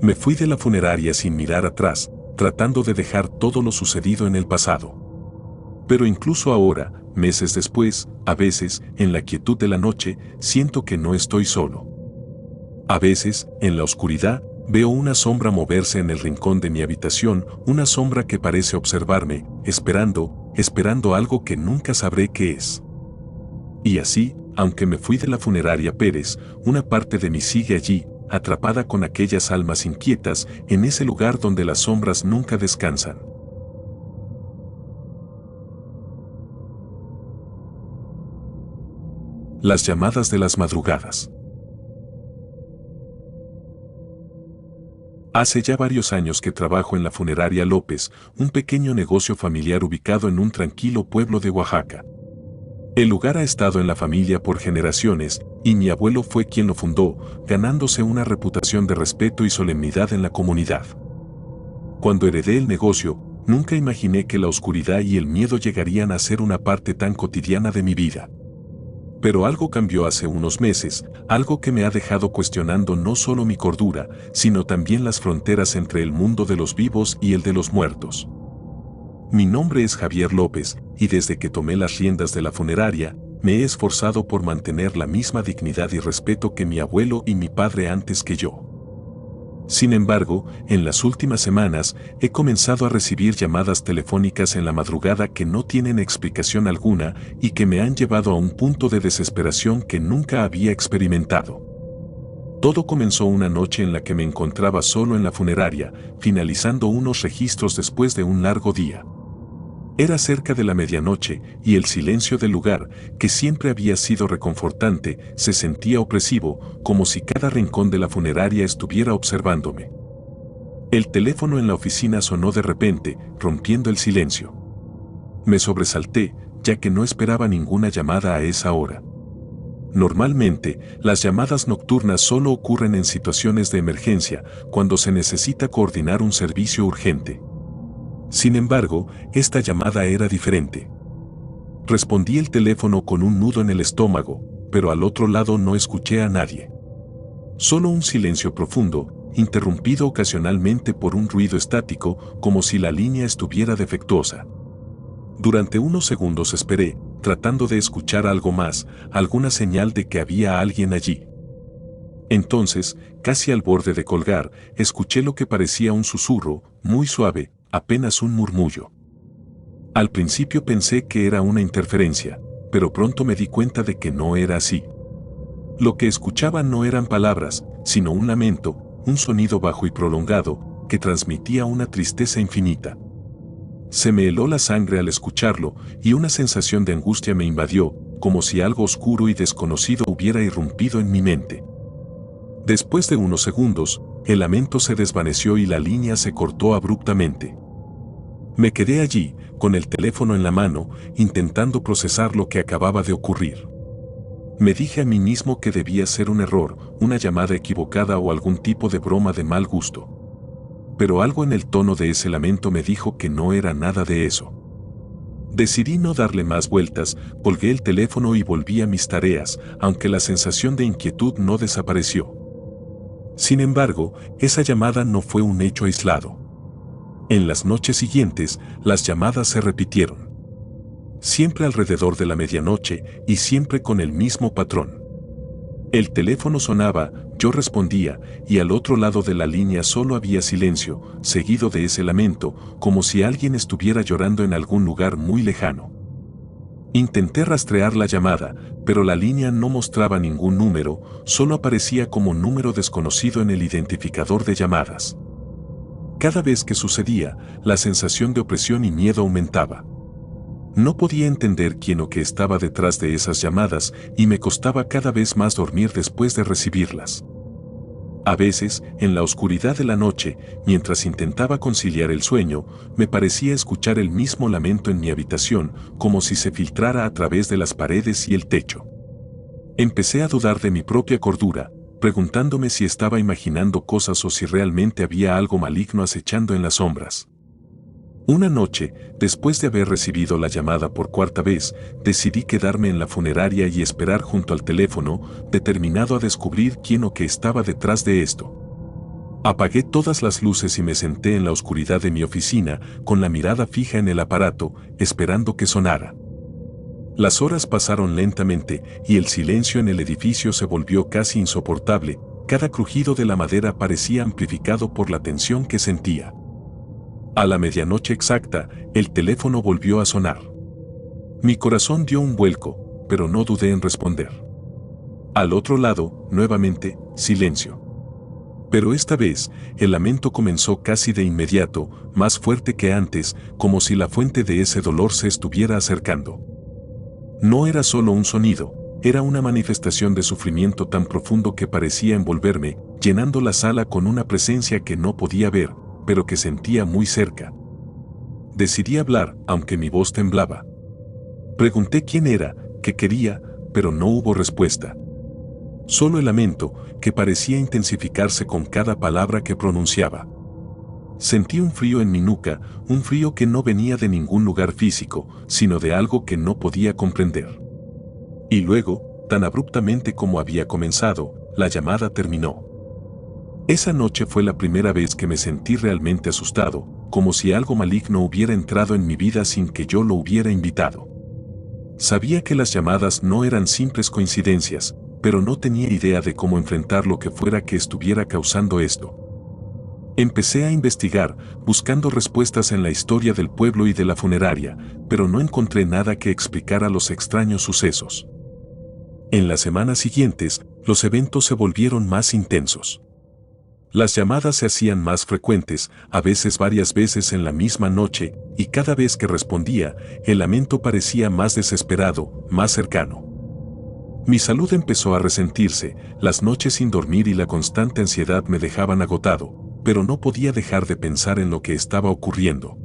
Me fui de la funeraria sin mirar atrás, tratando de dejar todo lo sucedido en el pasado. Pero incluso ahora, meses después, a veces, en la quietud de la noche, siento que no estoy solo. A veces, en la oscuridad, veo una sombra moverse en el rincón de mi habitación, una sombra que parece observarme, esperando algo que nunca sabré qué es. Y así, aunque me fui de la funeraria Pérez, una parte de mí sigue allí, atrapada con aquellas almas inquietas, en ese lugar donde las sombras nunca descansan. Las llamadas de las madrugadas. Hace ya varios años que trabajo en la funeraria López, un pequeño negocio familiar ubicado en un tranquilo pueblo de Oaxaca. El lugar ha estado en la familia por generaciones, y mi abuelo fue quien lo fundó, ganándose una reputación de respeto y solemnidad en la comunidad. Cuando heredé el negocio, nunca imaginé que la oscuridad y el miedo llegarían a ser una parte tan cotidiana de mi vida. Pero algo cambió hace unos meses, algo que me ha dejado cuestionando no solo mi cordura, sino también las fronteras entre el mundo de los vivos y el de los muertos. Mi nombre es Javier López, y desde que tomé las riendas de la funeraria, me he esforzado por mantener la misma dignidad y respeto que mi abuelo y mi padre antes que yo. Sin embargo, en las últimas semanas, he comenzado a recibir llamadas telefónicas en la madrugada que no tienen explicación alguna y que me han llevado a un punto de desesperación que nunca había experimentado. Todo comenzó una noche en la que me encontraba solo en la funeraria, finalizando unos registros después de un largo día. Era cerca de la medianoche, y el silencio del lugar, que siempre había sido reconfortante, se sentía opresivo, como si cada rincón de la funeraria estuviera observándome. El teléfono en la oficina sonó de repente, rompiendo el silencio. Me sobresalté, ya que no esperaba ninguna llamada a esa hora. Normalmente, las llamadas nocturnas solo ocurren en situaciones de emergencia, cuando se necesita coordinar un servicio urgente. Sin embargo, esta llamada era diferente. Respondí el teléfono con un nudo en el estómago, pero al otro lado no escuché a nadie. Solo un silencio profundo, interrumpido ocasionalmente por un ruido estático, como si la línea estuviera defectuosa. Durante unos segundos esperé, tratando de escuchar algo más, alguna señal de que había alguien allí. Entonces, casi al borde de colgar, escuché lo que parecía un susurro, muy suave, apenas un murmullo. Al principio pensé que era una interferencia, pero pronto me di cuenta de que no era así. Lo que escuchaba no eran palabras, sino un lamento, un sonido bajo y prolongado, que transmitía una tristeza infinita. Se me heló la sangre al escucharlo, y una sensación de angustia me invadió, como si algo oscuro y desconocido hubiera irrumpido en mi mente. Después de unos segundos, el lamento se desvaneció y la línea se cortó abruptamente. Me quedé allí, con el teléfono en la mano, intentando procesar lo que acababa de ocurrir. Me dije a mí mismo que debía ser un error, una llamada equivocada o algún tipo de broma de mal gusto. Pero algo en el tono de ese lamento me dijo que no era nada de eso. Decidí no darle más vueltas, colgué el teléfono y volví a mis tareas, aunque la sensación de inquietud no desapareció. Sin embargo, esa llamada no fue un hecho aislado. En las noches siguientes, las llamadas se repitieron. Siempre alrededor de la medianoche y siempre con el mismo patrón. El teléfono sonaba, yo respondía, y al otro lado de la línea solo había silencio, seguido de ese lamento, como si alguien estuviera llorando en algún lugar muy lejano. Intenté rastrear la llamada, pero la línea no mostraba ningún número, solo aparecía como número desconocido en el identificador de llamadas. Cada vez que sucedía, la sensación de opresión y miedo aumentaba. No podía entender quién o qué estaba detrás de esas llamadas y me costaba cada vez más dormir después de recibirlas. A veces, en la oscuridad de la noche, mientras intentaba conciliar el sueño, me parecía escuchar el mismo lamento en mi habitación, como si se filtrara a través de las paredes y el techo. Empecé a dudar de mi propia cordura, preguntándome si estaba imaginando cosas o si realmente había algo maligno acechando en las sombras. Una noche, después de haber recibido la llamada por cuarta vez, decidí quedarme en la funeraria y esperar junto al teléfono, determinado a descubrir quién o qué estaba detrás de esto. Apagué todas las luces y me senté en la oscuridad de mi oficina, con la mirada fija en el aparato, esperando que sonara. Las horas pasaron lentamente y el silencio en el edificio se volvió casi insoportable, cada crujido de la madera parecía amplificado por la tensión que sentía. A la medianoche exacta, el teléfono volvió a sonar. Mi corazón dio un vuelco, pero no dudé en responder. Al otro lado, nuevamente, silencio. Pero esta vez, el lamento comenzó casi de inmediato, más fuerte que antes, como si la fuente de ese dolor se estuviera acercando. No era solo un sonido, era una manifestación de sufrimiento tan profundo que parecía envolverme, llenando la sala con una presencia que no podía ver, pero que sentía muy cerca. Decidí hablar, aunque mi voz temblaba. Pregunté quién era, qué quería, pero no hubo respuesta. Solo el lamento, que parecía intensificarse con cada palabra que pronunciaba. Sentí un frío en mi nuca, un frío que no venía de ningún lugar físico, sino de algo que no podía comprender. Y luego, tan abruptamente como había comenzado, la llamada terminó. Esa noche fue la primera vez que me sentí realmente asustado, como si algo maligno hubiera entrado en mi vida sin que yo lo hubiera invitado. Sabía que las llamadas no eran simples coincidencias, pero no tenía idea de cómo enfrentar lo que fuera que estuviera causando esto. Empecé a investigar, buscando respuestas en la historia del pueblo y de la funeraria, pero no encontré nada que explicara los extraños sucesos. En las semanas siguientes, los eventos se volvieron más intensos. Las llamadas se hacían más frecuentes, a veces varias veces en la misma noche, y cada vez que respondía, el lamento parecía más desesperado, más cercano. Mi salud empezó a resentirse, las noches sin dormir y la constante ansiedad me dejaban agotado, pero no podía dejar de pensar en lo que estaba ocurriendo.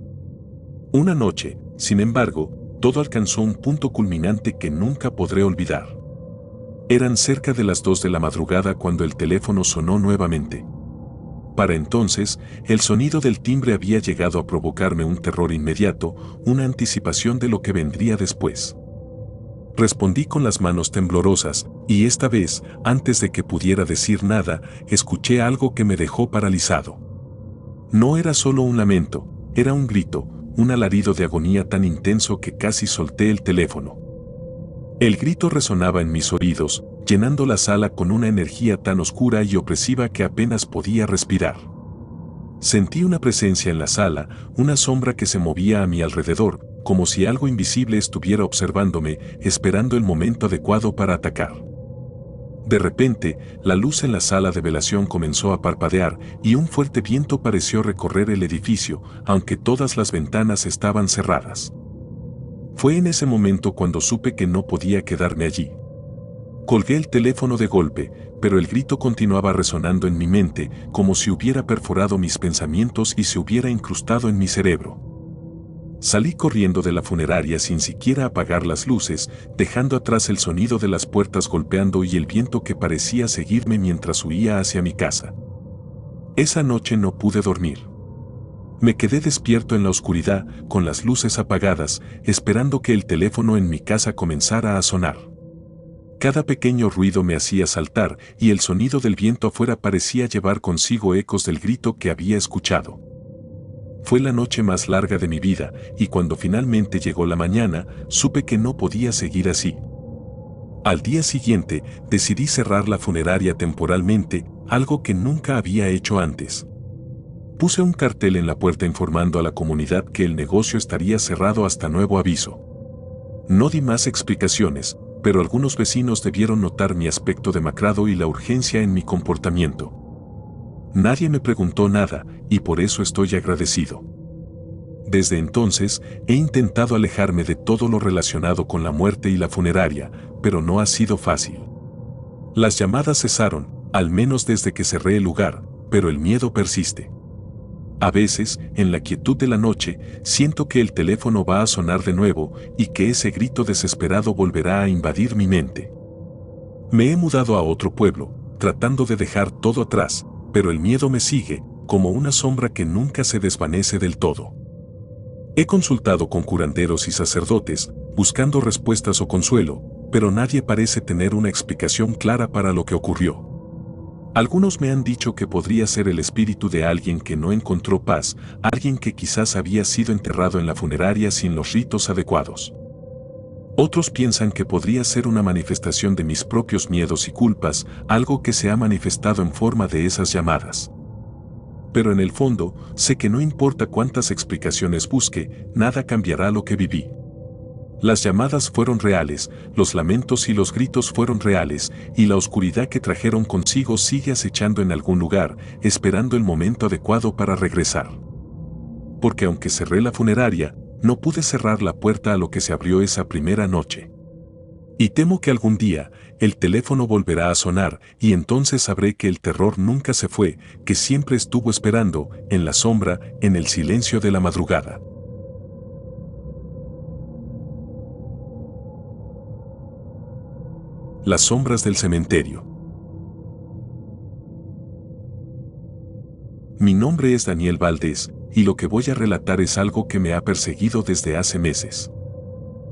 Una noche, sin embargo, todo alcanzó un punto culminante que nunca podré olvidar. Eran cerca de las 2 de la madrugada cuando el teléfono sonó nuevamente. Para entonces, el sonido del timbre había llegado a provocarme un terror inmediato, una anticipación de lo que vendría después. Respondí con las manos temblorosas, y esta vez, antes de que pudiera decir nada, escuché algo que me dejó paralizado. No era solo un lamento, era un grito, un alarido de agonía tan intenso que casi solté el teléfono. El grito resonaba en mis oídos, llenando la sala con una energía tan oscura y opresiva que apenas podía respirar. Sentí una presencia en la sala, una sombra que se movía a mi alrededor, como si algo invisible estuviera observándome, esperando el momento adecuado para atacar. De repente, la luz en la sala de velación comenzó a parpadear y un fuerte viento pareció recorrer el edificio, aunque todas las ventanas estaban cerradas. Fue en ese momento cuando supe que no podía quedarme allí. Colgué el teléfono de golpe, pero el grito continuaba resonando en mi mente, como si hubiera perforado mis pensamientos y se hubiera incrustado en mi cerebro. Salí corriendo de la funeraria sin siquiera apagar las luces, dejando atrás el sonido de las puertas golpeando y el viento que parecía seguirme mientras huía hacia mi casa. Esa noche no pude dormir. Me quedé despierto en la oscuridad, con las luces apagadas, esperando que el teléfono en mi casa comenzara a sonar. Cada pequeño ruido me hacía saltar y el sonido del viento afuera parecía llevar consigo ecos del grito que había escuchado. Fue la noche más larga de mi vida y cuando finalmente llegó la mañana, supe que no podía seguir así. Al día siguiente, decidí cerrar la funeraria temporalmente, algo que nunca había hecho antes. Puse un cartel en la puerta informando a la comunidad que el negocio estaría cerrado hasta nuevo aviso. No di más explicaciones, pero algunos vecinos debieron notar mi aspecto demacrado y la urgencia en mi comportamiento. Nadie me preguntó nada, y por eso estoy agradecido. Desde entonces, he intentado alejarme de todo lo relacionado con la muerte y la funeraria, pero no ha sido fácil. Las llamadas cesaron, al menos desde que cerré el lugar, pero el miedo persiste. A veces, en la quietud de la noche, siento que el teléfono va a sonar de nuevo y que ese grito desesperado volverá a invadir mi mente. Me he mudado a otro pueblo, tratando de dejar todo atrás, pero el miedo me sigue, como una sombra que nunca se desvanece del todo. He consultado con curanderos y sacerdotes, buscando respuestas o consuelo, pero nadie parece tener una explicación clara para lo que ocurrió. Algunos me han dicho que podría ser el espíritu de alguien que no encontró paz, alguien que quizás había sido enterrado en la funeraria sin los ritos adecuados. Otros piensan que podría ser una manifestación de mis propios miedos y culpas, algo que se ha manifestado en forma de esas llamadas. Pero en el fondo, sé que no importa cuántas explicaciones busque, nada cambiará lo que viví. Las llamadas fueron reales, los lamentos y los gritos fueron reales, y la oscuridad que trajeron consigo sigue acechando en algún lugar, esperando el momento adecuado para regresar. Porque aunque cerré la funeraria, no pude cerrar la puerta a lo que se abrió esa primera noche. Y temo que algún día, el teléfono volverá a sonar, y entonces sabré que el terror nunca se fue, que siempre estuvo esperando, en la sombra, en el silencio de la madrugada. Las sombras del cementerio. Mi nombre es Daniel Valdés, y lo que voy a relatar es algo que me ha perseguido desde hace meses.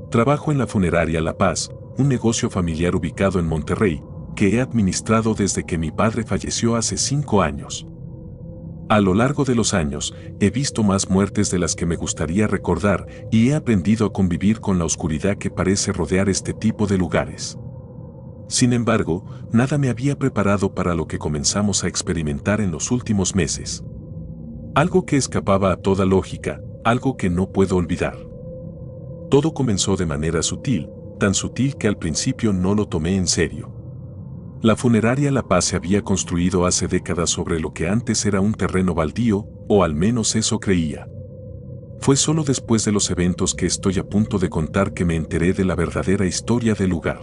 Trabajo en la funeraria La Paz, un negocio familiar ubicado en Monterrey, que he administrado desde que mi padre falleció hace 5 años. A lo largo de los años, he visto más muertes de las que me gustaría recordar y he aprendido a convivir con la oscuridad que parece rodear este tipo de lugares. Sin embargo, nada me había preparado para lo que comenzamos a experimentar en los últimos meses. Algo que escapaba a toda lógica, algo que no puedo olvidar. Todo comenzó de manera sutil, tan sutil que al principio no lo tomé en serio. La funeraria La Paz se había construido hace décadas sobre lo que antes era un terreno baldío, o al menos eso creía. Fue solo después de los eventos que estoy a punto de contar que me enteré de la verdadera historia del lugar.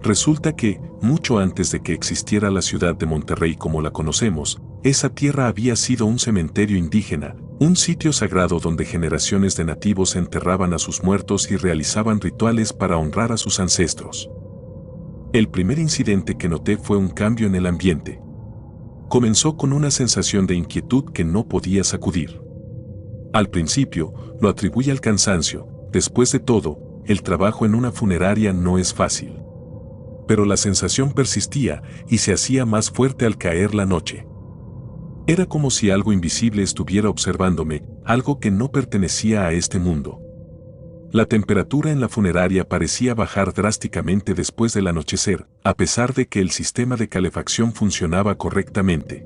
Resulta que, mucho antes de que existiera la ciudad de Monterrey como la conocemos, esa tierra había sido un cementerio indígena, un sitio sagrado donde generaciones de nativos enterraban a sus muertos y realizaban rituales para honrar a sus ancestros. El primer incidente que noté fue un cambio en el ambiente. Comenzó con una sensación de inquietud que no podía sacudir. Al principio, lo atribuí al cansancio. Después de todo, el trabajo en una funeraria no es fácil. Pero la sensación persistía y se hacía más fuerte al caer la noche. Era como si algo invisible estuviera observándome, algo que no pertenecía a este mundo. La temperatura en la funeraria parecía bajar drásticamente después del anochecer, a pesar de que el sistema de calefacción funcionaba correctamente.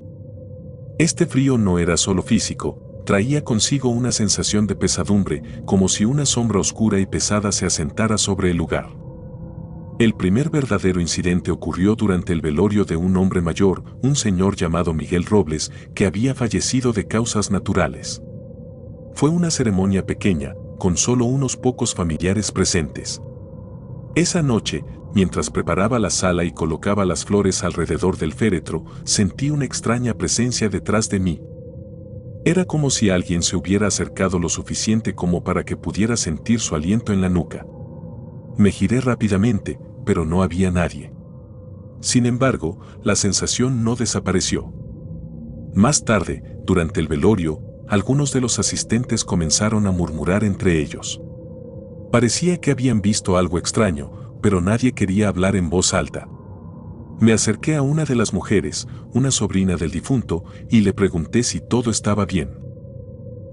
Este frío no era solo físico, traía consigo una sensación de pesadumbre, como si una sombra oscura y pesada se asentara sobre el lugar. El primer verdadero incidente ocurrió durante el velorio de un hombre mayor, un señor llamado Miguel Robles, que había fallecido de causas naturales. Fue una ceremonia pequeña, con solo unos pocos familiares presentes. Esa noche, mientras preparaba la sala y colocaba las flores alrededor del féretro, sentí una extraña presencia detrás de mí. Era como si alguien se hubiera acercado lo suficiente como para que pudiera sentir su aliento en la nuca. Me giré rápidamente, pero no había nadie. Sin embargo, la sensación no desapareció. Más tarde, durante el velorio, algunos de los asistentes comenzaron a murmurar entre ellos. Parecía que habían visto algo extraño, pero nadie quería hablar en voz alta. Me acerqué a una de las mujeres, una sobrina del difunto, y le pregunté si todo estaba bien.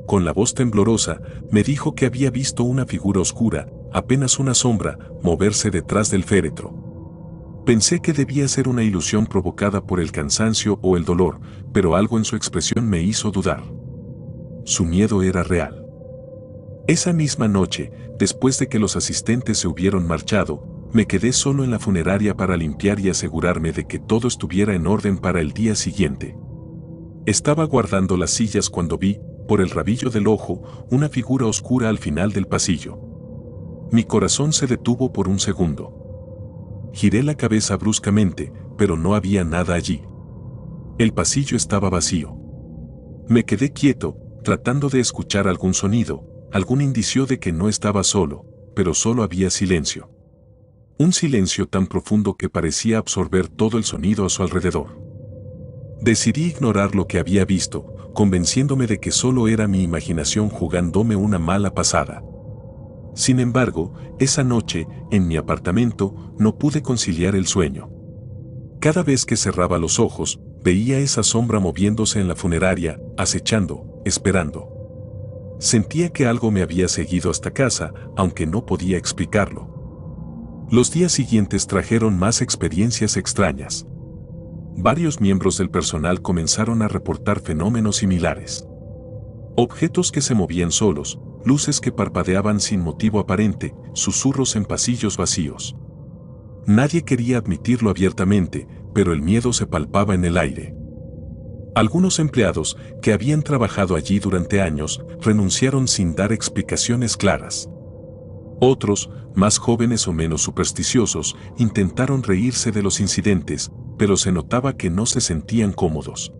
Con la voz temblorosa, me dijo que había visto una figura oscura, apenas una sombra, moverse detrás del féretro. Pensé que debía ser una ilusión provocada por el cansancio o el dolor, pero algo en su expresión me hizo dudar. Su miedo era real. Esa misma noche, después de que los asistentes se hubieron marchado, me quedé solo en la funeraria para limpiar y asegurarme de que todo estuviera en orden para el día siguiente. Estaba guardando las sillas cuando vi, por el rabillo del ojo, una figura oscura al final del pasillo. Mi corazón se detuvo por un segundo. Giré la cabeza bruscamente, pero no había nada allí. El pasillo estaba vacío. Me quedé quieto, tratando de escuchar algún sonido, algún indicio de que no estaba solo, pero solo había silencio. Un silencio tan profundo que parecía absorber todo el sonido a su alrededor. Decidí ignorar lo que había visto, convenciéndome de que solo era mi imaginación jugándome una mala pasada. Sin embargo, esa noche, en mi apartamento, no pude conciliar el sueño. Cada vez que cerraba los ojos, veía esa sombra moviéndose en la funeraria, acechando, esperando. Sentía que algo me había seguido hasta casa, aunque no podía explicarlo. Los días siguientes trajeron más experiencias extrañas. Varios miembros del personal comenzaron a reportar fenómenos similares. Objetos que se movían solos, luces que parpadeaban sin motivo aparente, susurros en pasillos vacíos. Nadie quería admitirlo abiertamente, pero el miedo se palpaba en el aire. Algunos empleados, que habían trabajado allí durante años, renunciaron sin dar explicaciones claras. Otros, más jóvenes o menos supersticiosos, intentaron reírse de los incidentes, pero se notaba que no se sentían cómodos.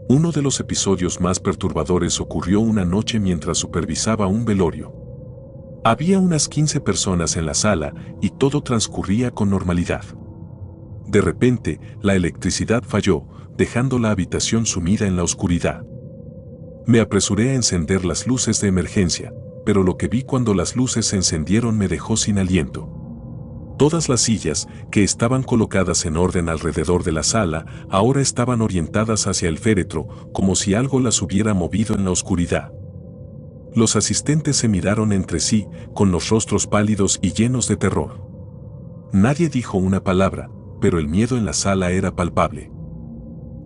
Uno de los episodios más perturbadores ocurrió una noche mientras supervisaba un velorio. Había unas 15 personas en la sala y todo transcurría con normalidad. De repente, la electricidad falló, dejando la habitación sumida en la oscuridad. Me apresuré a encender las luces de emergencia, pero lo que vi cuando las luces se encendieron me dejó sin aliento. Todas las sillas, que estaban colocadas en orden alrededor de la sala, ahora estaban orientadas hacia el féretro, como si algo las hubiera movido en la oscuridad. Los asistentes se miraron entre sí, con los rostros pálidos y llenos de terror. Nadie dijo una palabra, pero el miedo en la sala era palpable.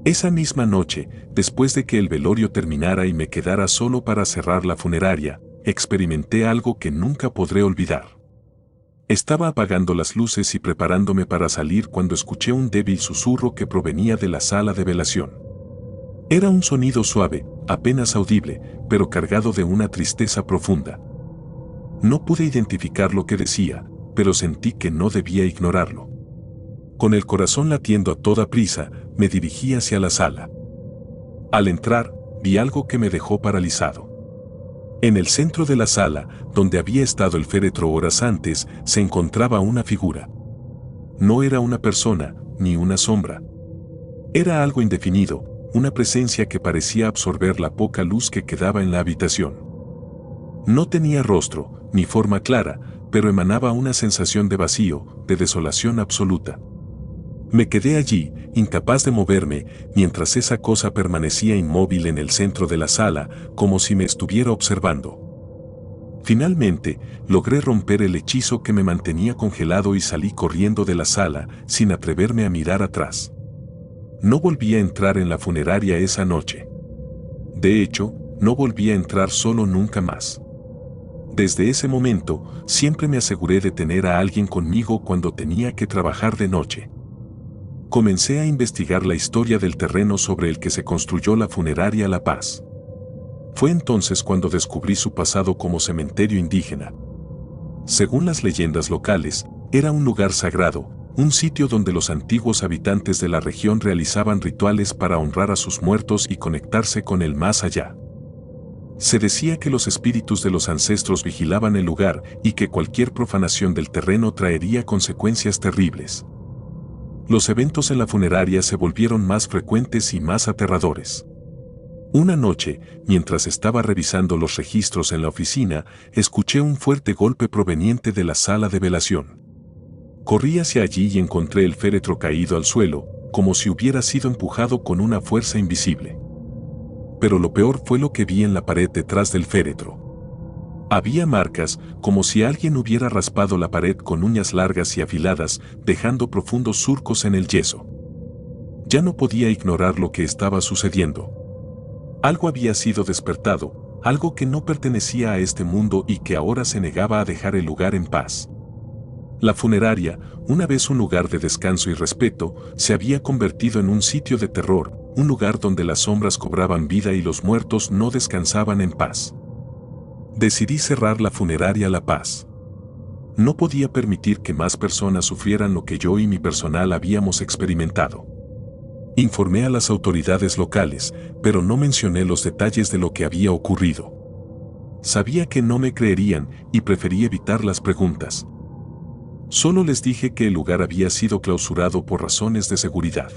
Esa misma noche, después de que el velorio terminara y me quedara solo para cerrar la funeraria, experimenté algo que nunca podré olvidar. Estaba apagando las luces y preparándome para salir cuando escuché un débil susurro que provenía de la sala de velación. Era un sonido suave, apenas audible, pero cargado de una tristeza profunda. No pude identificar lo que decía, pero sentí que no debía ignorarlo. Con el corazón latiendo a toda prisa, me dirigí hacia la sala. Al entrar, vi algo que me dejó paralizado. En el centro de la sala, donde había estado el féretro horas antes, se encontraba una figura. No era una persona, ni una sombra. Era algo indefinido, una presencia que parecía absorber la poca luz que quedaba en la habitación. No tenía rostro, ni forma clara, pero emanaba una sensación de vacío, de desolación absoluta. Me quedé allí, incapaz de moverme, mientras esa cosa permanecía inmóvil en el centro de la sala, como si me estuviera observando. Finalmente, logré romper el hechizo que me mantenía congelado y salí corriendo de la sala, sin atreverme a mirar atrás. No volví a entrar en la funeraria esa noche. De hecho, no volví a entrar solo nunca más. Desde ese momento, siempre me aseguré de tener a alguien conmigo cuando tenía que trabajar de noche. Comencé a investigar la historia del terreno sobre el que se construyó la funeraria La Paz. Fue entonces cuando descubrí su pasado como cementerio indígena. Según las leyendas locales, era un lugar sagrado, un sitio donde los antiguos habitantes de la región realizaban rituales para honrar a sus muertos y conectarse con el más allá. Se decía que los espíritus de los ancestros vigilaban el lugar y que cualquier profanación del terreno traería consecuencias terribles. Los eventos en la funeraria se volvieron más frecuentes y más aterradores. Una noche, mientras estaba revisando los registros en la oficina, escuché un fuerte golpe proveniente de la sala de velación. Corrí hacia allí y encontré el féretro caído al suelo, como si hubiera sido empujado con una fuerza invisible. Pero lo peor fue lo que vi en la pared detrás del féretro. Había marcas, como si alguien hubiera raspado la pared con uñas largas y afiladas, dejando profundos surcos en el yeso. Ya no podía ignorar lo que estaba sucediendo. Algo había sido despertado, algo que no pertenecía a este mundo y que ahora se negaba a dejar el lugar en paz. La funeraria, una vez un lugar de descanso y respeto, se había convertido en un sitio de terror, un lugar donde las sombras cobraban vida y los muertos no descansaban en paz. Decidí cerrar la funeraria La Paz. No podía permitir que más personas sufrieran lo que yo y mi personal habíamos experimentado. Informé a las autoridades locales, pero no mencioné los detalles de lo que había ocurrido. Sabía que no me creerían y preferí evitar las preguntas. Solo les dije que el lugar había sido clausurado por razones de seguridad.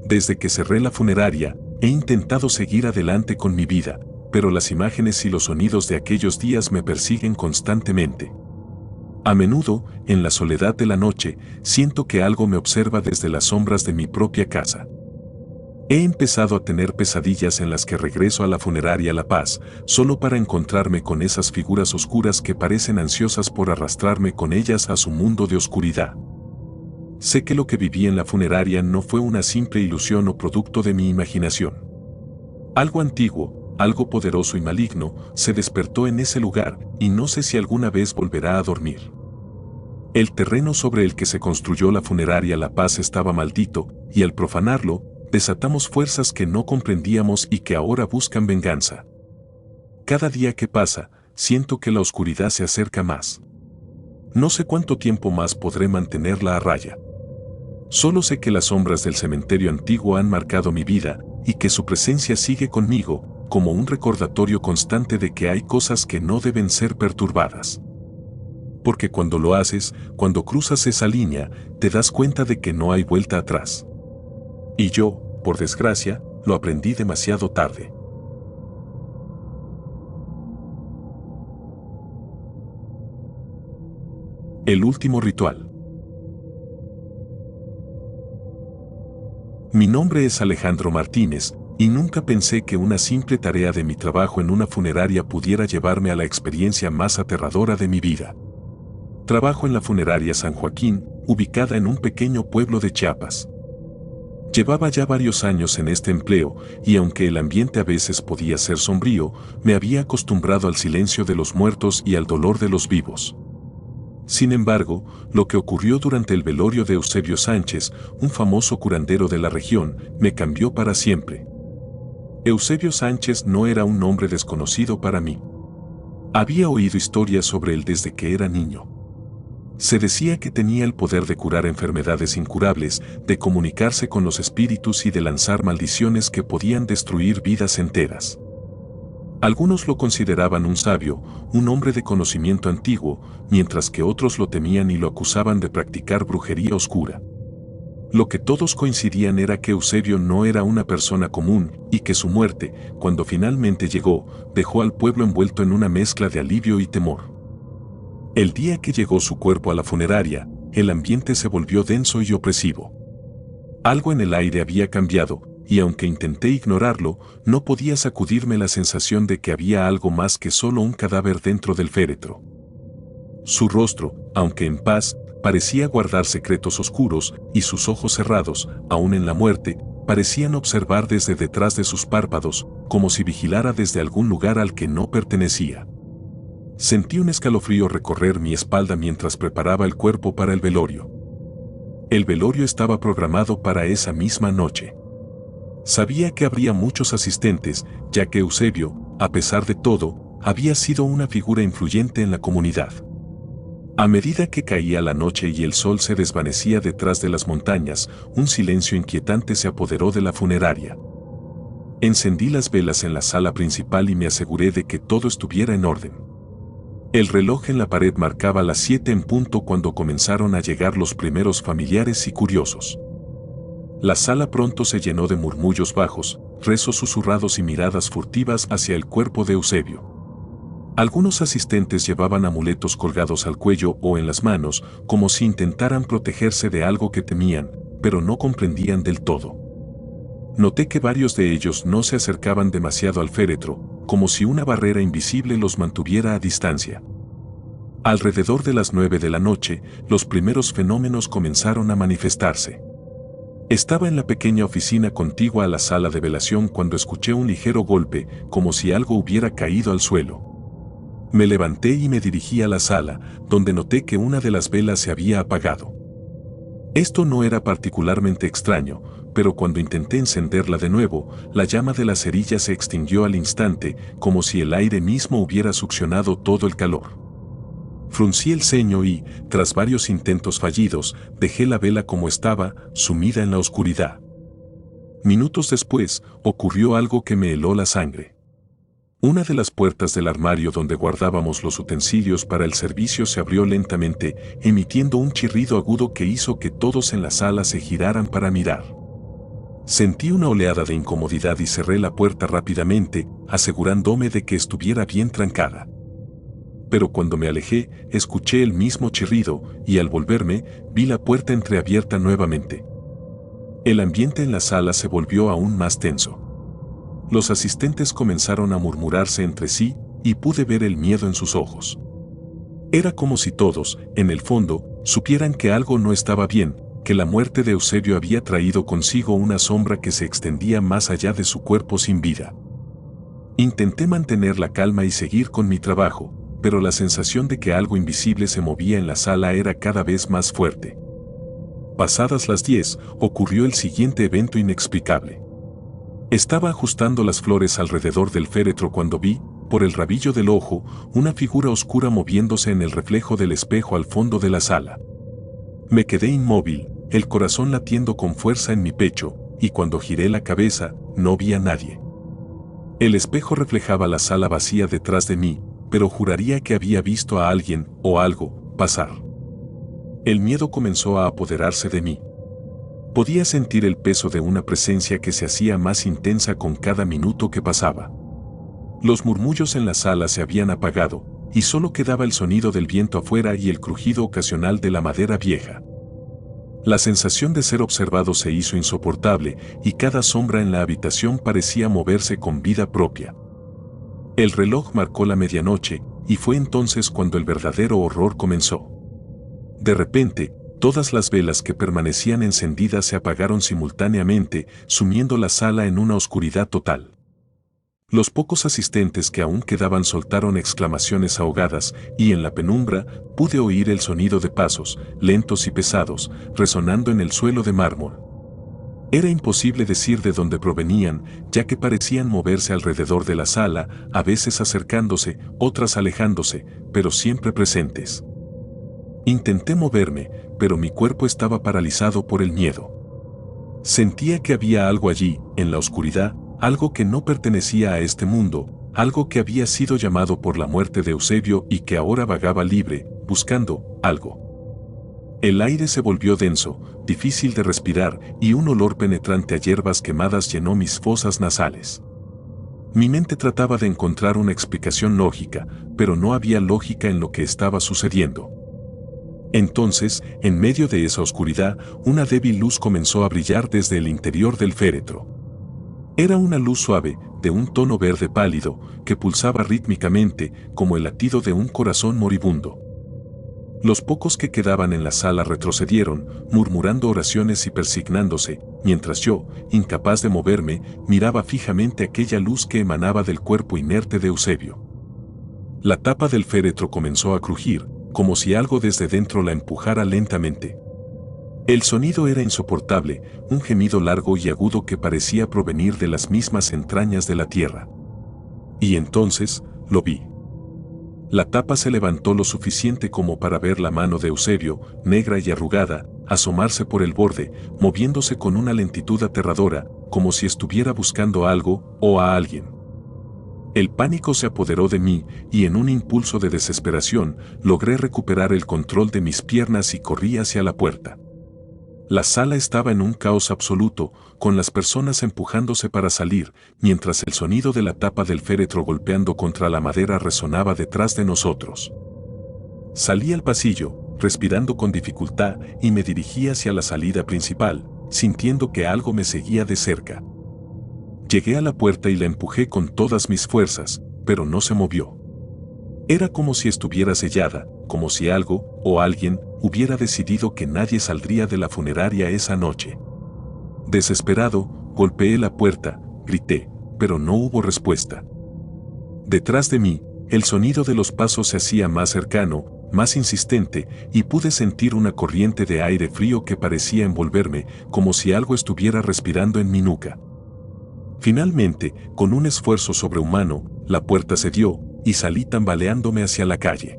Desde que cerré la funeraria, he intentado seguir adelante con mi vida, pero las imágenes y los sonidos de aquellos días me persiguen constantemente. A menudo, en la soledad de la noche, siento que algo me observa desde las sombras de mi propia casa. He empezado a tener pesadillas en las que regreso a la funeraria La Paz, solo para encontrarme con esas figuras oscuras que parecen ansiosas por arrastrarme con ellas a su mundo de oscuridad. Sé que lo que viví en la funeraria no fue una simple ilusión o producto de mi imaginación. Algo antiguo, algo poderoso y maligno, se despertó en ese lugar y no sé si alguna vez volverá a dormir. El terreno sobre el que se construyó la funeraria La Paz estaba maldito, y al profanarlo, desatamos fuerzas que no comprendíamos y que ahora buscan venganza. Cada día que pasa, siento que la oscuridad se acerca más. No sé cuánto tiempo más podré mantenerla a raya. Solo sé que las sombras del cementerio antiguo han marcado mi vida, y que su presencia sigue conmigo, como un recordatorio constante de que hay cosas que no deben ser perturbadas. Porque cuando lo haces, cuando cruzas esa línea, te das cuenta de que no hay vuelta atrás. Y yo, por desgracia, lo aprendí demasiado tarde. El último ritual. Mi nombre es Alejandro Martínez, y nunca pensé que una simple tarea de mi trabajo en una funeraria pudiera llevarme a la experiencia más aterradora de mi vida. Trabajo en la funeraria San Joaquín, ubicada en un pequeño pueblo de Chiapas. Llevaba ya varios años en este empleo, y aunque el ambiente a veces podía ser sombrío, me había acostumbrado al silencio de los muertos y al dolor de los vivos. Sin embargo, lo que ocurrió durante el velorio de Eusebio Sánchez, un famoso curandero de la región, me cambió para siempre. Eusebio Sánchez no era un nombre desconocido para mí. Había oído historias sobre él desde que era niño. Se decía que tenía el poder de curar enfermedades incurables, de comunicarse con los espíritus y de lanzar maldiciones que podían destruir vidas enteras. Algunos lo consideraban un sabio, un hombre de conocimiento antiguo, mientras que otros lo temían y lo acusaban de practicar brujería oscura. Lo que todos coincidían era que Eusebio no era una persona común y que su muerte, cuando finalmente llegó, dejó al pueblo envuelto en una mezcla de alivio y temor. El día que llegó su cuerpo a la funeraria, el ambiente se volvió denso y opresivo. Algo en el aire había cambiado, y aunque intenté ignorarlo, no podía sacudirme la sensación de que había algo más que solo un cadáver dentro del féretro. Su rostro, aunque en paz, parecía guardar secretos oscuros, y sus ojos cerrados, aún en la muerte, parecían observar desde detrás de sus párpados, como si vigilara desde algún lugar al que no pertenecía. Sentí un escalofrío recorrer mi espalda mientras preparaba el cuerpo para el velorio. El velorio estaba programado para esa misma noche. Sabía que habría muchos asistentes, ya que Eusebio, a pesar de todo, había sido una figura influyente en la comunidad. A medida que caía la noche y el sol se desvanecía detrás de las montañas, un silencio inquietante se apoderó de la funeraria. Encendí las velas en la sala principal y me aseguré de que todo estuviera en orden. El reloj en la pared marcaba las 7 en punto cuando comenzaron a llegar los primeros familiares y curiosos. La sala pronto se llenó de murmullos bajos, rezos susurrados y miradas furtivas hacia el cuerpo de Eusebio. Algunos asistentes llevaban amuletos colgados al cuello o en las manos, como si intentaran protegerse de algo que temían, pero no comprendían del todo. Noté que varios de ellos no se acercaban demasiado al féretro, como si una barrera invisible los mantuviera a distancia. Alrededor de las 9 de la noche, los primeros fenómenos comenzaron a manifestarse. Estaba en la pequeña oficina contigua a la sala de velación cuando escuché un ligero golpe, como si algo hubiera caído al suelo. Me levanté y me dirigí a la sala, donde noté que una de las velas se había apagado. Esto no era particularmente extraño, pero cuando intenté encenderla de nuevo, la llama de la cerilla se extinguió al instante, como si el aire mismo hubiera succionado todo el calor. Fruncí el ceño y, tras varios intentos fallidos, dejé la vela como estaba, sumida en la oscuridad. Minutos después, ocurrió algo que me heló la sangre. Una de las puertas del armario donde guardábamos los utensilios para el servicio se abrió lentamente, emitiendo un chirrido agudo que hizo que todos en la sala se giraran para mirar. Sentí una oleada de incomodidad y cerré la puerta rápidamente, asegurándome de que estuviera bien trancada. Pero cuando me alejé, escuché el mismo chirrido, y al volverme, vi la puerta entreabierta nuevamente. El ambiente en la sala se volvió aún más tenso. Los asistentes comenzaron a murmurarse entre sí, y pude ver el miedo en sus ojos. Era como si todos, en el fondo, supieran que algo no estaba bien, que la muerte de Eusebio había traído consigo una sombra que se extendía más allá de su cuerpo sin vida. Intenté mantener la calma y seguir con mi trabajo, pero la sensación de que algo invisible se movía en la sala era cada vez más fuerte. Pasadas las 10, ocurrió el siguiente evento inexplicable. Estaba ajustando las flores alrededor del féretro cuando vi, por el rabillo del ojo, una figura oscura moviéndose en el reflejo del espejo al fondo de la sala. Me quedé inmóvil, el corazón latiendo con fuerza en mi pecho, y cuando giré la cabeza, no vi a nadie. El espejo reflejaba la sala vacía detrás de mí, pero juraría que había visto a alguien, o algo, pasar. El miedo comenzó a apoderarse de mí. Podía sentir el peso de una presencia que se hacía más intensa con cada minuto que pasaba. Los murmullos en la sala se habían apagado, y solo quedaba el sonido del viento afuera y el crujido ocasional de la madera vieja. La sensación de ser observado se hizo insoportable, y cada sombra en la habitación parecía moverse con vida propia. El reloj marcó la medianoche, y fue entonces cuando el verdadero horror comenzó. De repente, todas las velas que permanecían encendidas se apagaron simultáneamente, sumiendo la sala en una oscuridad total. Los pocos asistentes que aún quedaban soltaron exclamaciones ahogadas, y en la penumbra pude oír el sonido de pasos, lentos y pesados, resonando en el suelo de mármol. Era imposible decir de dónde provenían, ya que parecían moverse alrededor de la sala, a veces acercándose, otras alejándose, pero siempre presentes. Intenté moverme, pero mi cuerpo estaba paralizado por el miedo. Sentía que había algo allí, en la oscuridad, algo que no pertenecía a este mundo, algo que había sido llamado por la muerte de Eusebio y que ahora vagaba libre, buscando algo. El aire se volvió denso, difícil de respirar, y un olor penetrante a hierbas quemadas llenó mis fosas nasales. Mi mente trataba de encontrar una explicación lógica, pero no había lógica en lo que estaba sucediendo. Entonces, en medio de esa oscuridad, una débil luz comenzó a brillar desde el interior del féretro. Era una luz suave, de un tono verde pálido, que pulsaba rítmicamente, como el latido de un corazón moribundo. Los pocos que quedaban en la sala retrocedieron, murmurando oraciones y persignándose, mientras yo, incapaz de moverme, miraba fijamente aquella luz que emanaba del cuerpo inerte de Eusebio. La tapa del féretro comenzó a crujir, como si algo desde dentro la empujara lentamente. El sonido era insoportable, un gemido largo y agudo que parecía provenir de las mismas entrañas de la tierra. Y entonces, lo vi. La tapa se levantó lo suficiente como para ver la mano de Eusebio, negra y arrugada, asomarse por el borde, moviéndose con una lentitud aterradora, como si estuviera buscando algo o a alguien. El pánico se apoderó de mí y en un impulso de desesperación logré recuperar el control de mis piernas y corrí hacia la puerta. La sala estaba en un caos absoluto, con las personas empujándose para salir, mientras el sonido de la tapa del féretro golpeando contra la madera resonaba detrás de nosotros. Salí al pasillo, respirando con dificultad, y me dirigí hacia la salida principal, sintiendo que algo me seguía de cerca. Llegué a la puerta y la empujé con todas mis fuerzas, pero no se movió. Era como si estuviera sellada, como si algo, o alguien, hubiera decidido que nadie saldría de la funeraria esa noche. Desesperado, golpeé la puerta, grité, pero no hubo respuesta. Detrás de mí, el sonido de los pasos se hacía más cercano, más insistente, y pude sentir una corriente de aire frío que parecía envolverme, como si algo estuviera respirando en mi nuca. Finalmente, con un esfuerzo sobrehumano, la puerta cedió, y salí tambaleándome hacia la calle.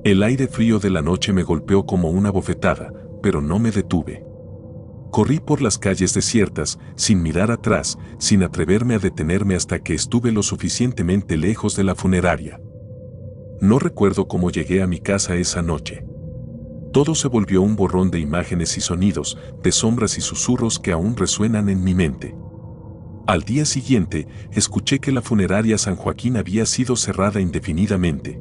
El aire frío de la noche me golpeó como una bofetada, pero no me detuve. Corrí por las calles desiertas, sin mirar atrás, sin atreverme a detenerme hasta que estuve lo suficientemente lejos de la funeraria. No recuerdo cómo llegué a mi casa esa noche. Todo se volvió un borrón de imágenes y sonidos, de sombras y susurros que aún resuenan en mi mente. Al día siguiente, escuché que la funeraria San Joaquín había sido cerrada indefinidamente.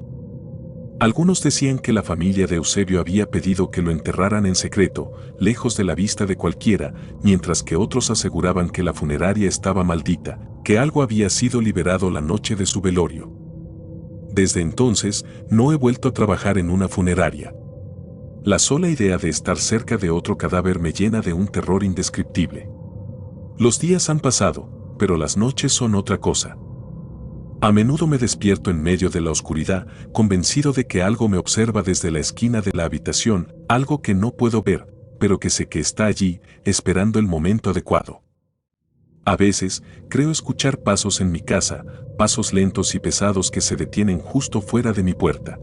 Algunos decían que la familia de Eusebio había pedido que lo enterraran en secreto, lejos de la vista de cualquiera, mientras que otros aseguraban que la funeraria estaba maldita, que algo había sido liberado la noche de su velorio. Desde entonces, no he vuelto a trabajar en una funeraria. La sola idea de estar cerca de otro cadáver me llena de un terror indescriptible. Los días han pasado, pero las noches son otra cosa. A menudo me despierto en medio de la oscuridad, convencido de que algo me observa desde la esquina de la habitación, algo que no puedo ver, pero que sé que está allí, esperando el momento adecuado. A veces, creo escuchar pasos en mi casa, pasos lentos y pesados que se detienen justo fuera de mi puerta.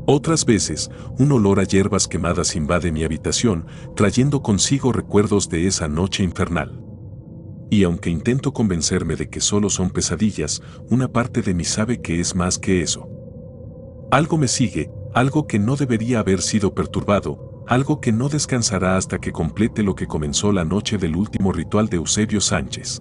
Otras veces, un olor a hierbas quemadas invade mi habitación, trayendo consigo recuerdos de esa noche infernal. Y aunque intento convencerme de que solo son pesadillas, una parte de mí sabe que es más que eso. Algo me sigue, algo que no debería haber sido perturbado, algo que no descansará hasta que complete lo que comenzó la noche del último ritual de Eusebio Sánchez.